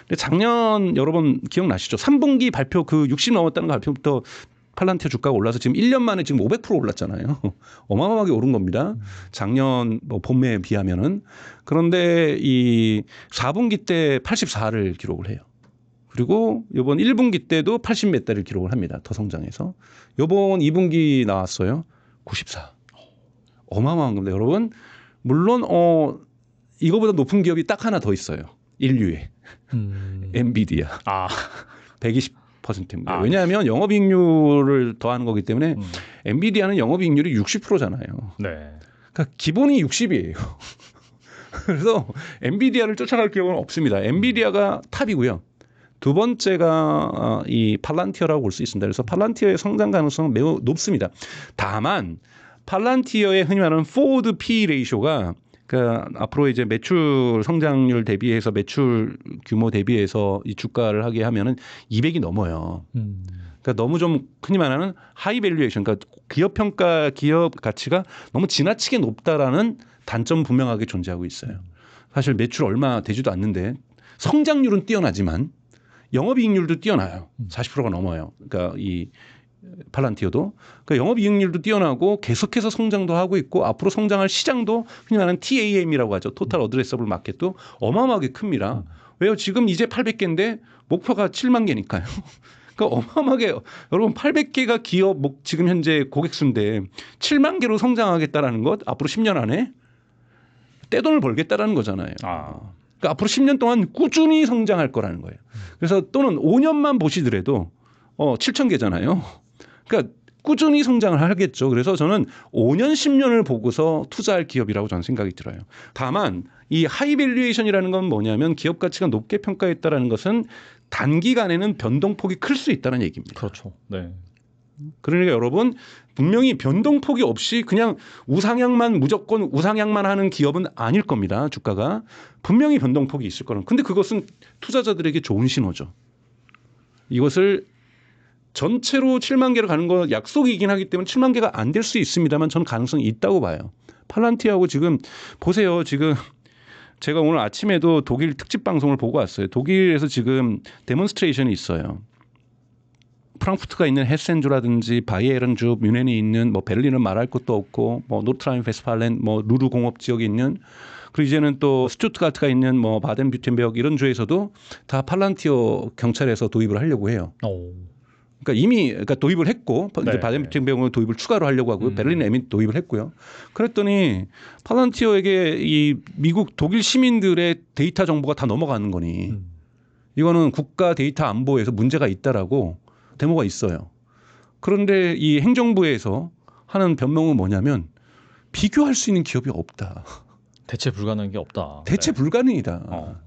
근데 작년 여러분 기억나시죠? 3분기 발표 그 60 넘었다는 발표부터 팔란티어 주가가 올라서 지금 1년 만에 지금 500% 올랐잖아요. 어마어마하게 오른 겁니다. 작년 뭐 봄에 비하면은. 그런데 이 4분기 때 84를 기록을 해요. 그리고 이번 1분기 때도 80 몇 달을 기록을 합니다. 더 성장해서. 이번 2분기 나왔어요. 94. 어마어마한 겁니다. 여러분 물론 이거보다 높은 기업이 딱 하나 더 있어요. 인류에. 엔비디아. 120%입니다. 왜냐하면 영업이익률을 더하는 거기 때문에 엔비디아는 영업이익률이 60%잖아요. 네. 그러니까 기본이 60이에요. 그래서 엔비디아를 쫓아갈 기업은 없습니다. 엔비디아가 탑이고요. 두 번째가 이 팔란티어라고 볼 수 있습니다. 그래서 팔란티어의 성장 가능성은 매우 높습니다. 다만 팔란티어의 흔히 말하는 forward P 레이쇼가 그러니까 앞으로 이제 매출 성장률 대비해서 매출 규모 대비해서 이 주가를 하게 하면은 200이 넘어요. 그러니까 너무 좀 흔히 말하는 하이 밸류에이션, 그러니까 기업 평가, 기업 가치가 너무 지나치게 높다라는 단점 분명하게 존재하고 있어요. 사실 매출 얼마 되지도 않는데 성장률은 뛰어나지만 영업이익률도 뛰어나요. 40%가 넘어요. 그러니까 이 팔란티어도 그러니까 영업이익률도 뛰어나고 계속해서 성장도 하고 있고 앞으로 성장할 시장도 흔히 말하는 TAM이라고 하죠. 토탈 어드레서블 마켓도 어마어마하게 큽니다. 왜요? 지금 이제 800개인데 목표가 7만 개니까요. 그러니까 어마어마하게 여러분 800개가 기업 지금 현재 고객 수인데 7만 개로 성장하겠다라는 것 앞으로 10년 안에 떼돈을 벌겠다라는 거잖아요. 그러니까 앞으로 10년 동안 꾸준히 성장할 거라는 거예요. 그래서 또는 5년만 보시더라도 7천 개잖아요. 그러니까 꾸준히 성장을 하겠죠. 그래서 저는 5년, 10년을 보고서 투자할 기업이라고 저는 생각이 들어요. 다만 이 하이 밸류에이션이라는 건 뭐냐면 기업 가치가 높게 평가했다라는 것은 단기간에는 변동폭이 클 수 있다는 얘기입니다. 그렇죠. 네. 그러니까 여러분 분명히 변동폭이 없이 그냥 우상향만 무조건 우상향만 하는 기업은 아닐 겁니다. 주가가 분명히 변동폭이 있을 거는. 근데 그것은 투자자들에게 좋은 신호죠. 이것을 전체로 7만 개로 가는 건 약속이긴 하기 때문에 7만 개가 안 될 수 있습니다만 저는 가능성이 있다고 봐요. 팔란티어하고 지금 보세요. 지금 제가 오늘 아침에도 독일 특집 방송을 보고 왔어요. 독일에서 지금 데몬스트레이션이 있어요. 프랑크푸르트가 있는 헤센주라든지 바이에른주, 뮌헨이 있는 뭐 베를린은 말할 것도 없고 뭐 노트라인-페스팔렌, 뭐 루르 공업 지역에 있는 그리고 이제는 또 스투트가트가 있는 뭐 바덴뷰텐베르크 이런 주에서도 다 팔란티어 경찰에서 도입을 하려고 해요. 그러니까 이미 그러니까 도입을 했고 이제 바덴뷰텐베르크 도입을 추가로 하려고 하고요. 베를린은 이미 도입을 했고요. 그랬더니 팔란티어에게 이 미국 독일 시민들의 데이터 정보가 다 넘어가는 거니 이거는 국가 데이터 안보에서 문제가 있다라고 데모가 있어요. 그런데 이 행정부에서 하는 변명은 뭐냐면 비교할 수 있는 기업이 없다. 대체 불가능한 게 없다. 대체 불가능이다.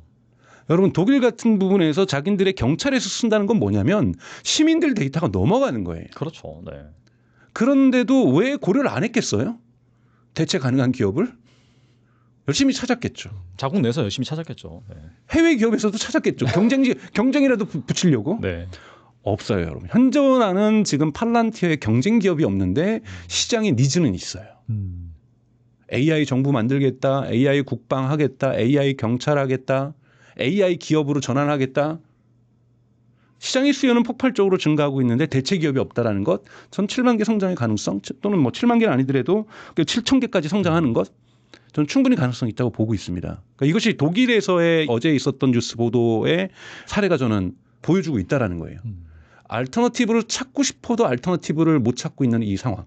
여러분 독일 같은 부분에서 자기들의 경찰에서 쓴다는 건 뭐냐면 시민들 데이터가 넘어가는 거예요. 그렇죠. 네. 그런데도 왜 고려를 안 했겠어요? 대체 가능한 기업을? 열심히 찾았겠죠. 자국 내서 열심히 찾았겠죠. 네. 해외 기업에서도 찾았겠죠. 경쟁이라도 붙이려고. 네. 없어요, 여러분. 현존하는 지금 팔란티어의 경쟁 기업이 없는데 시장의 니즈는 있어요. AI 정부 만들겠다, AI 국방 하겠다, AI 경찰 하겠다, AI 기업으로 전환하겠다. 시장의 수요는 폭발적으로 증가하고 있는데 대체 기업이 없다라는 것. 전 7만 개 성장의 가능성 또는 뭐 7만 개는 아니더라도 7천 개까지 성장하는 것. 저는 충분히 가능성이 있다고 보고 있습니다. 그러니까 이것이 독일에서의 어제 있었던 뉴스 보도의 사례가 저는 보여주고 있다라는 거예요. 알터너티브를 찾고 싶어도 알터너티브를 못 찾고 있는 이 상황.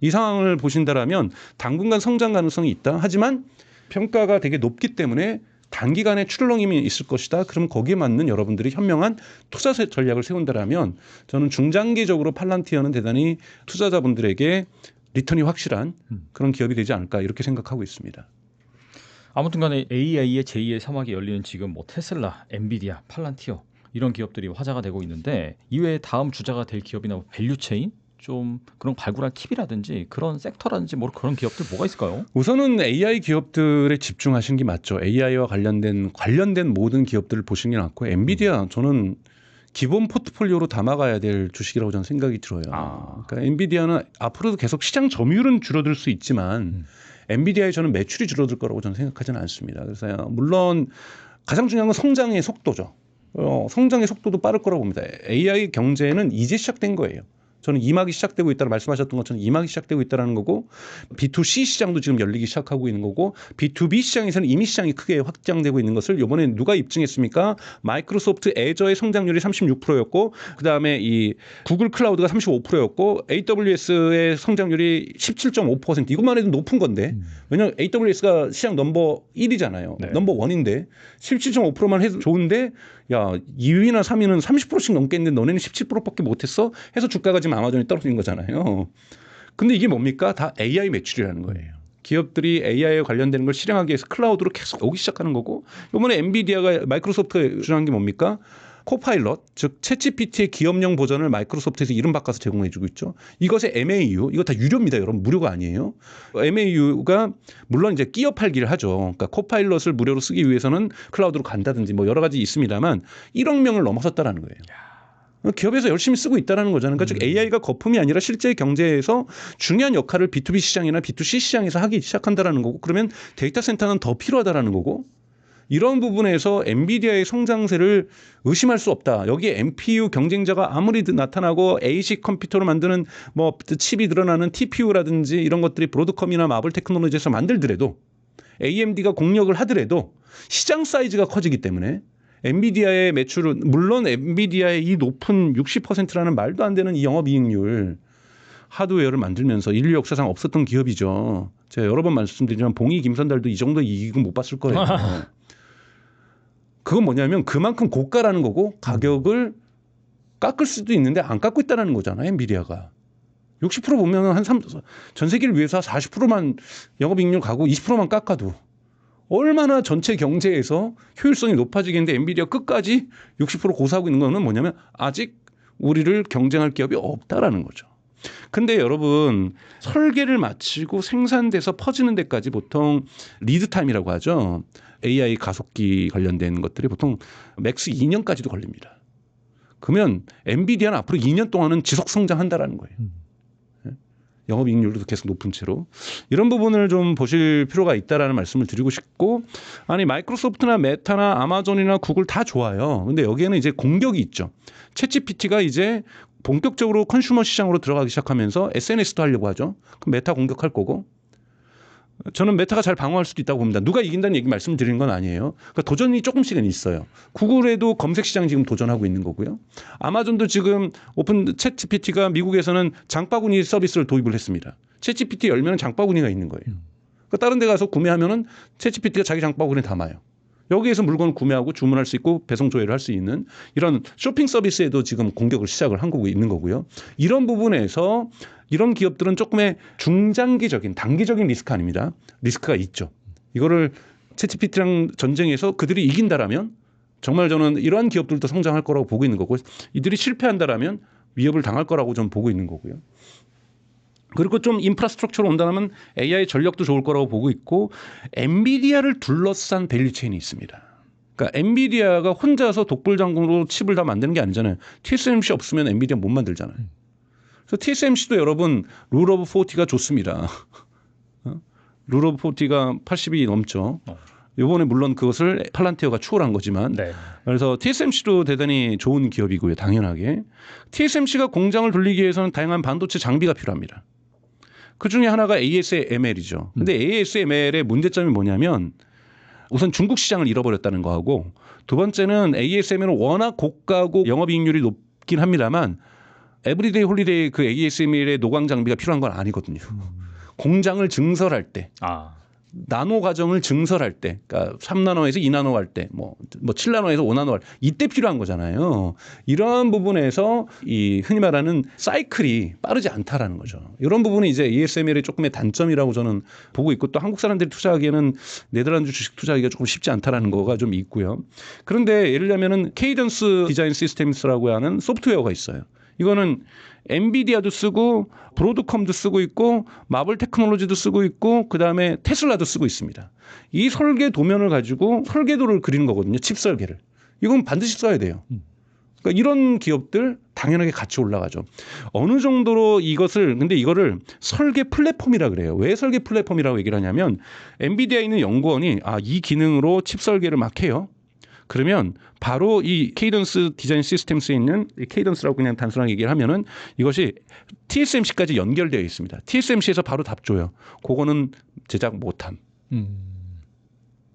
이 상황을 보신다라면 당분간 성장 가능성이 있다. 하지만 평가가 되게 높기 때문에 단기간에 출렁임이 있을 것이다. 그럼 거기에 맞는 여러분들이 현명한 투자 전략을 세운다라면 저는 중장기적으로 팔란티어는 대단히 투자자분들에게 리턴이 확실한 그런 기업이 되지 않을까 이렇게 생각하고 있습니다. 아무튼 간에 AI의 제2의 사막이 열리는 지금 뭐 테슬라, 엔비디아, 팔란티어 이런 기업들이 화제가 되고 있는데 이외에 다음 주자가 될 기업이나 뭐 밸류체인 좀 그런 발굴할 팁이라든지 그런 섹터라든지 뭐 그런 기업들 뭐가 있을까요? 우선은 AI 기업들에 집중하신 게 맞죠. AI와 관련된 모든 기업들을 보시는 게 맞고 엔비디아 저는 기본 포트폴리오로 담아가야 될 주식이라고 저는 생각이 들어요. 그러니까 엔비디아는 앞으로도 계속 시장 점유율은 줄어들 수 있지만 엔비디아에 저는 매출이 줄어들 거라고 저는 생각하지는 않습니다. 그래서 물론 가장 중요한 건 성장의 속도죠. 성장의 속도도 빠를 거라고 봅니다. AI 경제는 이제 시작된 거예요. 저는 2막이 시작되고 있다고 말씀하셨던 것처럼 2막이 시작되고 있다는 거고 B2C 시장도 지금 열리기 시작하고 있는 거고 B2B 시장에서는 이미 시장이 크게 확장되고 있는 것을 이번에 누가 입증했습니까? 마이크로소프트 애저의 성장률이 36%였고 그다음에 이 구글 클라우드가 35%였고 AWS의 성장률이 17.5% 이것만 해도 높은 건데 왜냐하면 AWS가 시장 넘버 1이잖아요. 네. 넘버 1인데 17.5%만 해도 좋은데 야 2위나 3위는 30%씩 넘겠는데 너네는 17%밖에 못했어? 해서 주가가 지금 아마존이 떨어진 거잖아요. 근데 이게 뭡니까? 다 AI 매출이라는 거예요. 기업들이 AI에 관련되는 걸 실행하기 위해서 클라우드로 계속 오기 시작하는 거고 이번에 엔비디아가 마이크로소프트에 주장한 게 뭡니까? 코파일럿 즉 챗GPT의 기업용 버전을 마이크로소프트에서 이름 바꿔서 제공해 주고 있죠. 이것의 MAU 이거 다 유료입니다. 여러분 무료가 아니에요. MAU가 물론 이제 끼어 팔기를 하죠. 그러니까 코파일럿을 무료로 쓰기 위해서는 클라우드로 간다든지 뭐 여러 가지 있습니다만 1억 명을 넘어섰다라는 거예요. 기업에서 열심히 쓰고 있다는 거잖아요. 그러니까 즉 AI가 거품이 아니라 실제 경제에서 중요한 역할을 B2B 시장이나 B2C 시장에서 하기 시작한다라는 거고 그러면 데이터 센터는 더 필요하다라는 거고 이런 부분에서 엔비디아의 성장세를 의심할 수 없다. 여기에 NPU 경쟁자가 아무리 나타나고 ASIC 컴퓨터로 만드는 뭐 칩이 늘어나는 TPU라든지 이런 것들이 브로드컴이나 마블 테크놀로지에서 만들더라도 AMD가 공략을 하더라도 시장 사이즈가 커지기 때문에 엔비디아의 매출은 물론 엔비디아의 이 높은 60%라는 말도 안 되는 이 영업이익률 하드웨어를 만들면서 인류 역사상 없었던 기업이죠. 제가 여러 번 말씀드리지만 봉이 김선달도 이 정도 이익은 못 봤을 거예요. 그건 뭐냐면 그만큼 고가라는 거고 가격을 깎을 수도 있는데 안 깎고 있다는 거잖아요. 엔비디아가. 60% 보면 전 세계를 위해서 40%만 영업이익률 가고 20%만 깎아도 얼마나 전체 경제에서 효율성이 높아지겠는데 엔비디아 끝까지 60% 고사하고 있는 거는 뭐냐면 아직 우리를 경쟁할 기업이 없다라는 거죠. 근데 여러분 설계를 마치고 생산돼서 퍼지는 데까지 보통 리드 타임이라고 하죠. AI 가속기 관련된 것들이 보통 맥스 2년까지도 걸립니다. 그러면 엔비디아는 앞으로 2년 동안은 지속 성장한다라는 거예요. 영업이익률도 계속 높은 채로 이런 부분을 좀 보실 필요가 있다라는 말씀을 드리고 싶고 아니 마이크로소프트나 메타나 아마존이나 구글 다 좋아요. 근데 여기에는 이제 공격이 있죠. 챗GPT가 이제 본격적으로 컨슈머 시장으로 들어가기 시작하면서 SNS도 하려고 하죠. 그럼 메타 공격할 거고 저는 메타가 잘 방어할 수도 있다고 봅니다. 누가 이긴다는 얘기 말씀드리는 건 아니에요. 그러니까 도전이 조금씩은 있어요. 구글에도 검색 시장 지금 도전하고 있는 거고요. 아마존도 지금 오픈 챗GPT가 미국에서는 장바구니 서비스를 도입을 했습니다. 챗GPT 열면 장바구니가 있는 거예요. 그러니까 다른 데 가서 구매하면은 챗GPT가 자기 장바구니에 담아요. 여기에서 물건을 구매하고 주문할 수 있고 배송 조회를 할 수 있는 이런 쇼핑 서비스에도 지금 공격을 시작을 한 거고 있는 거고요. 이런 부분에서 이런 기업들은 조금의 중장기적인 단기적인 리스크 아닙니다. 리스크가 있죠. 이거를 챗GPT랑 전쟁에서 그들이 이긴다라면 정말 저는 이러한 기업들도 성장할 거라고 보고 있는 거고 이들이 실패한다라면 위협을 당할 거라고 좀 보고 있는 거고요. 그리고 좀 인프라스트럭처로 온다면 AI 전력도 좋을 거라고 보고 있고 엔비디아를 둘러싼 밸류체인이 있습니다. 그러니까 엔비디아가 혼자서 독불장군으로 칩을 다 만드는 게 아니잖아요. TSMC 없으면 엔비디아 못 만들잖아요. 그래서 TSMC도 여러분 룰 오브 40가 좋습니다. 룰 오브 40가 80이 넘죠. 이번에 물론 그것을 팔란티어가 추월한 거지만 네. 그래서 TSMC도 대단히 좋은 기업이고요. 당연하게. TSMC가 공장을 돌리기 위해서는 다양한 반도체 장비가 필요합니다. 그중에 하나가 ASML이죠. 근데 ASML의 문제점이 뭐냐면 우선 중국 시장을 잃어버렸다는 거하고 두 번째는 ASML은 워낙 고가고 영업이익률이 높긴 합니다만 에브리데이 홀리데이 그 ASML의 노광 장비가 필요한 건 아니거든요. 공장을 증설할 때 나노 과정을 증설할 때, 그러니까 3나노에서 2나노 갈 때, 뭐 7나노에서 5나노 갈 때, 이때 필요한 거잖아요. 이러한 부분에서 이 흔히 말하는 사이클이 빠르지 않다라는 거죠. 이런 부분이 이제 ASML의 조금의 단점이라고 저는 보고 있고 또 한국 사람들이 투자하기에는 네덜란드 주식 투자하기가 조금 쉽지 않다라는 거가 좀 있고요. 그런데 예를 들면은 케이던스 디자인 시스템스라고 하는 소프트웨어가 있어요. 이거는 엔비디아도 쓰고 브로드컴도 쓰고 있고 마블 테크놀로지도 쓰고 있고 그다음에 테슬라도 쓰고 있습니다. 이 설계 도면을 가지고 설계도를 그리는 거거든요. 칩 설계를. 이건 반드시 써야 돼요. 그러니까 이런 기업들 당연하게 같이 올라가죠. 어느 정도로 근데 이거를 설계 플랫폼이라 그래요. 왜 설계 플랫폼이라고 얘기를 하냐면 엔비디아에 있는 연구원이 이 기능으로 칩 설계를 막 해요. 그러면 바로 이 케이던스 디자인 시스템스에 있는 이 케이던스라고 그냥 단순하게 얘기를 하면은 이것이 TSMC까지 연결되어 있습니다. TSMC에서 바로 답 줘요. 그거는 제작 못함.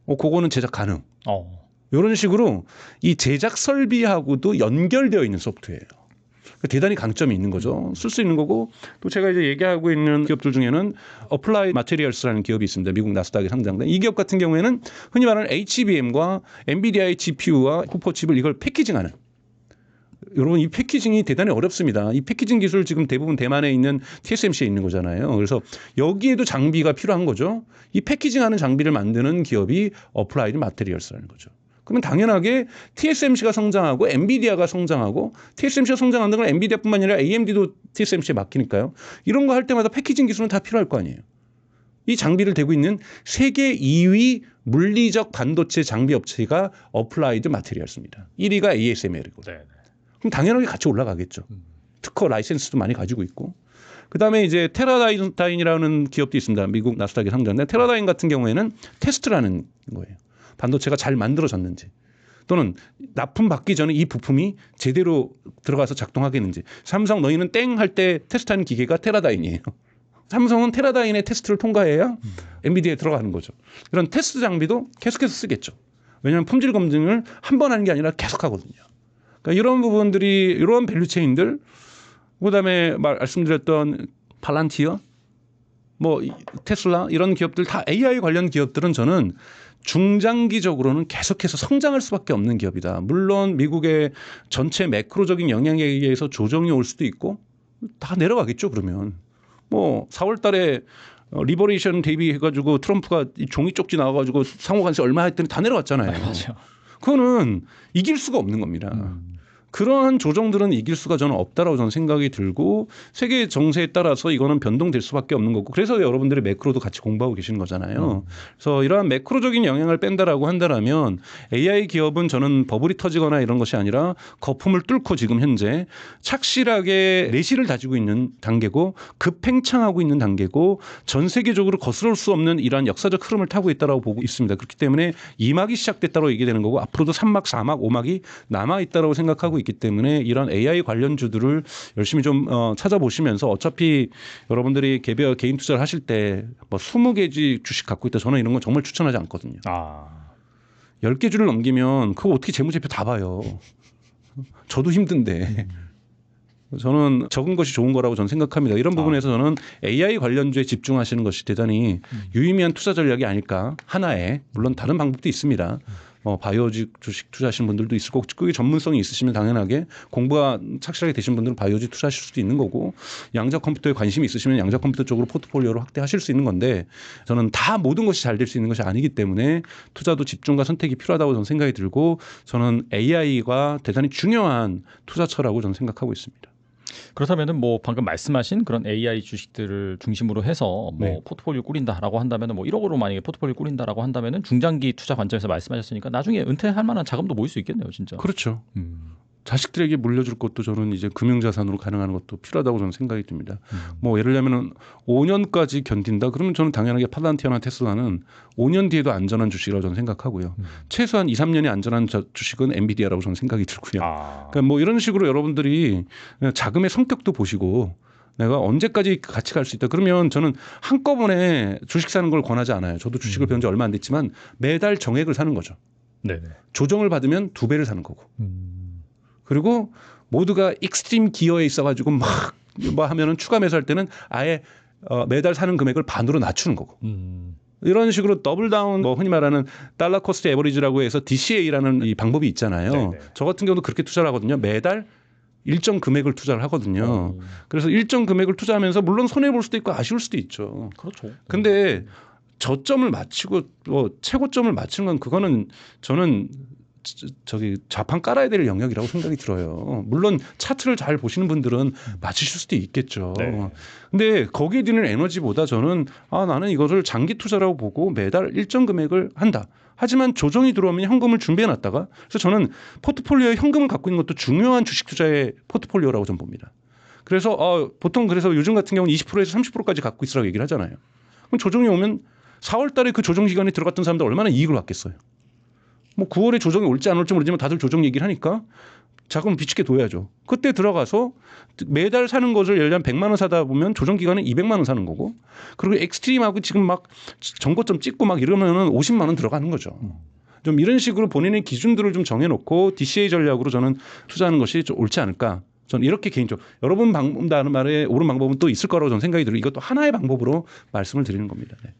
그거는 제작 가능. 이런 식으로 이 제작 설비하고도 연결되어 있는 소프트웨어예요. 대단히 강점이 있는 거죠. 쓸 수 있는 거고 또 제가 이제 얘기하고 있는 기업들 중에는 어플라이 마테리얼스라는 기업이 있습니다. 미국 나스닥에 상장된 이 기업 같은 경우에는 흔히 말하는 HBM과 엔비디아의 GPU와 쿠퍼칩을 이걸 패키징하는. 여러분 이 패키징이 대단히 어렵습니다. 이 패키징 기술 지금 대부분 대만에 있는 TSMC에 있는 거잖아요. 그래서 여기에도 장비가 필요한 거죠. 이 패키징하는 장비를 만드는 기업이 어플라이드 마테리얼스라는 거죠. 그러면 당연하게 TSMC가 성장하고 엔비디아가 성장하고 TSMC가 성장하는 건 엔비디아뿐만 아니라 AMD도 TSMC에 맡기니까요. 이런 거 할 때마다 패키징 기술은 다 필요할 거 아니에요. 이 장비를 대고 있는 세계 2위 물리적 반도체 장비 업체가 어플라이드 마테리얼스입니다. 1위가 ASML이고. 그럼 당연하게 같이 올라가겠죠. 특허 라이센스도 많이 가지고 있고. 그다음에 이제 테라다인이라는 기업도 있습니다. 미국 나스닥에 상장된 테라다인 같은 경우에는 테스트라는 거예요. 반도체가 잘 만들어졌는지 또는 납품 받기 전에 이 부품이 제대로 들어가서 작동하겠는지. 삼성 너희는 땡 할 때 테스트하는 기계가 테라다인이에요. 삼성은 테라다인의 테스트를 통과해야 엔비디아에 들어가는 거죠. 그런 테스트 장비도 계속해서 쓰겠죠. 왜냐하면 품질 검증을 한 번 하는 게 아니라 계속 하거든요. 그러니까 이런 부분들이 이런 밸류체인들 그다음에 말씀드렸던 팔란티어 뭐 테슬라 이런 기업들 다 AI 관련 기업들은 저는 중장기적으로는 계속해서 성장할 수밖에 없는 기업이다. 물론 미국의 전체 매크로적인 영향에 의해서 조정이 올 수도 있고 다 내려가겠죠. 그러면 뭐 4월 달에 리버레이션 대비해가지고 트럼프가 종이 쪽지 나와가지고 상호관세 얼마 했더니 다 내려갔잖아요. 맞아요. 그거는 이길 수가 없는 겁니다. 그러한 조정들은 이길 수가 저는 없다라고 저는 생각이 들고 세계 정세에 따라서 이거는 변동될 수밖에 없는 거고 그래서 여러분들이 매크로도 같이 공부하고 계시는 거잖아요. 그래서 이러한 매크로적인 영향을 뺀다라고 한다면 AI 기업은 저는 버블이 터지거나 이런 것이 아니라 거품을 뚫고 지금 현재 착실하게 내실을 다지고 있는 단계고 급팽창하고 있는 단계고 전 세계적으로 거스를 수 없는 이러한 역사적 흐름을 타고 있다라고 보고 있습니다. 그렇기 때문에 2막이 시작됐다고 얘기되는 거고 앞으로도 3막, 4막, 5막이 남아 있다라고 생각하고 있기 때문에 이런 AI 관련주들을 열심히 좀 찾아보시면서 어차피 여러분들이 개인 투자를 하실 때 뭐 20개 주식 갖고 있다 저는 이런 건 정말 추천하지 않거든요. 10개 주를 넘기면 그거 어떻게 재무제표 다 봐요. 저도 힘든데. 저는 적은 것이 좋은 거라고 저는 생각합니다. 이런 부분에서 저는 AI 관련주에 집중하시는 것이 대단히 유의미한 투자 전략이 아닐까 하나의 물론 다른 방법도 있습니다. 바이오 주식 투자하시는 분들도 있을 거고 그게 전문성이 있으시면 당연하게 공부가 착실하게 되신 분들은 바이오주 투자하실 수도 있는 거고 양자 컴퓨터에 관심이 있으시면 양자 컴퓨터 쪽으로 포트폴리오를 확대하실 수 있는 건데 저는 다 모든 것이 잘 될 수 있는 것이 아니기 때문에 투자도 집중과 선택이 필요하다고 저는 생각이 들고 저는 AI가 대단히 중요한 투자처라고 저는 생각하고 있습니다. 그렇다면은 뭐 방금 말씀하신 그런 AI 주식들을 중심으로 해서 뭐 네. 포트폴리오 꾸린다라고 한다면은 뭐 1억으로 만약에 포트폴리오 꾸린다라고 한다면은 중장기 투자 관점에서 말씀하셨으니까 나중에 은퇴할 만한 자금도 모일 수 있겠네요, 진짜. 그렇죠. 자식들에게 물려줄 것도 저는 이제 금융자산으로 가능한 것도 필요하다고 저는 생각이 듭니다. 뭐 예를 들면 5년까지 견딘다 그러면 저는 당연하게 팔란티어나 테슬라는 5년 뒤에도 안전한 주식이라고 저는 생각하고요. 최소한 2, 3년이 안전한 주식은 엔비디아라고 저는 생각이 들고요. 그러니까 뭐 이런 식으로 여러분들이 자금의 성격도 보시고 내가 언제까지 같이 갈 수 있다. 그러면 저는 한꺼번에 주식 사는 걸 권하지 않아요. 저도 주식을 배운 지 얼마 안 됐지만 매달 정액을 사는 거죠. 네네. 조정을 받으면 2배를 사는 거고. 그리고 모두가 익스트림 기어에 있어가지고 막 뭐 하면은 추가 매수할 때는 아예 매달 사는 금액을 반으로 낮추는 거고. 이런 식으로 더블 다운 뭐 흔히 말하는 달러 코스트 에버리지라고 해서 DCA라는 이 방법이 있잖아요. 네네. 저 같은 경우도 그렇게 투자를 하거든요. 매달 일정 금액을 투자를 하거든요. 그래서 일정 금액을 투자하면서 물론 손해 볼 수도 있고 아쉬울 수도 있죠. 그렇죠. 근데 저점을 맞추고 뭐 최고점을 맞추는 건 그거는 저는 저기 좌판 깔아야 될 영역이라고 생각이 들어요. 물론 차트를 잘 보시는 분들은 맞추실 수도 있겠죠. 네. 근데 거기에 드는 에너지보다 저는 나는 이거를 장기 투자라고 보고 매달 일정 금액을 한다. 하지만 조정이 들어오면 현금을 준비해 놨다가 그래서 저는 포트폴리오에 현금을 갖고 있는 것도 중요한 주식 투자의 포트폴리오라고 저는 봅니다. 그래서 보통 그래서 요즘 같은 경우는 20%에서 30%까지 갖고 있으라고 얘기를 하잖아요. 그럼 조정이 오면 4월 달에 그 조정 기간에 들어갔던 사람들 얼마나 이익을 받겠어요. 뭐 9월에 조정이 올지 안 올지 모르지만 다들 조정 얘기를 하니까 자금을 비축해 둬야죠. 그때 들어가서 매달 사는 것을 예를 들면 100만 원 사다 보면 조정 기간은 200만 원 사는 거고 그리고 엑스트림하고 지금 막 정고점 찍고 막 이러면은 50만 원 들어가는 거죠. 좀 이런 식으로 본인의 기준들을 좀 정해놓고 DCA 전략으로 저는 투자하는 것이 좀 옳지 않을까. 저는 이렇게 개인적으로 여러분 방법다는 말에 옳은 방법은 또 있을 거라고 저는 생각이 들어요. 이것도 하나의 방법으로 말씀을 드리는 겁니다. 네.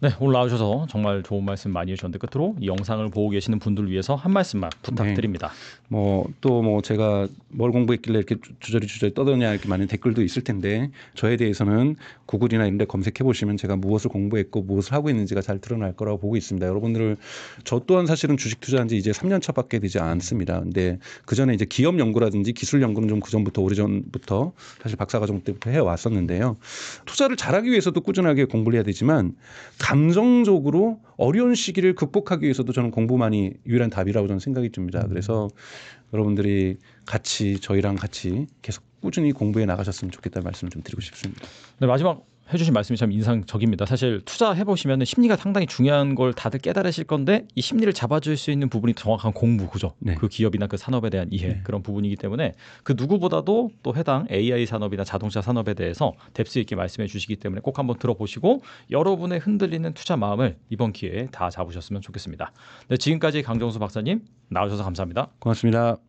네, 오늘 나오셔서 정말 좋은 말씀 많이 해주셨는데 끝으로 이 영상을 보고 계시는 분들을 위해서 한 말씀만 부탁드립니다. 뭐 또 뭐 제가 뭘 공부했길래 이렇게 주저리 떠드냐 이렇게 많은 댓글도 있을 텐데 저에 대해서는 구글이나 이런 데 검색해 보시면 제가 무엇을 공부했고 무엇을 하고 있는지가 잘 드러날 거라고 보고 있습니다. 여러분들 저 또한 사실은 주식 투자한 지 이제 3년 차밖에 되지 않습니다. 근데 그 전에 이제 기업 연구라든지 기술 연구는 좀 그 전부터 오래전부터 사실 박사과정 때부터 해 왔었는데요. 투자를 잘하기 위해서도 꾸준하게 공부를 해야 되지만 감정적으로 어려운 시기를 극복하기 위해서도 저는 공부만이 유일한 답이라고 저는 생각이 듭니다. 그래서 여러분들이 같이 저희랑 같이 계속 꾸준히 공부해 나가셨으면 좋겠다는 말씀을 좀 드리고 싶습니다. 네, 마지막 해주신 말씀이 참 인상적입니다. 사실 투자해 보시면 심리가 상당히 중요한 걸 다들 깨달으실 건데 이 심리를 잡아줄 수 있는 부분이 정확한 공부, 그죠? 네. 그 기업이나 그 산업에 대한 이해 그런 부분이기 때문에 그 누구보다도 또 해당 AI 산업이나 자동차 산업에 대해서 뎁스 있게 말씀해 주시기 때문에 꼭 한번 들어보시고 여러분의 흔들리는 투자 마음을 이번 기회에 다 잡으셨으면 좋겠습니다. 네, 지금까지 강정수 박사님 나와주셔서 감사합니다. 고맙습니다.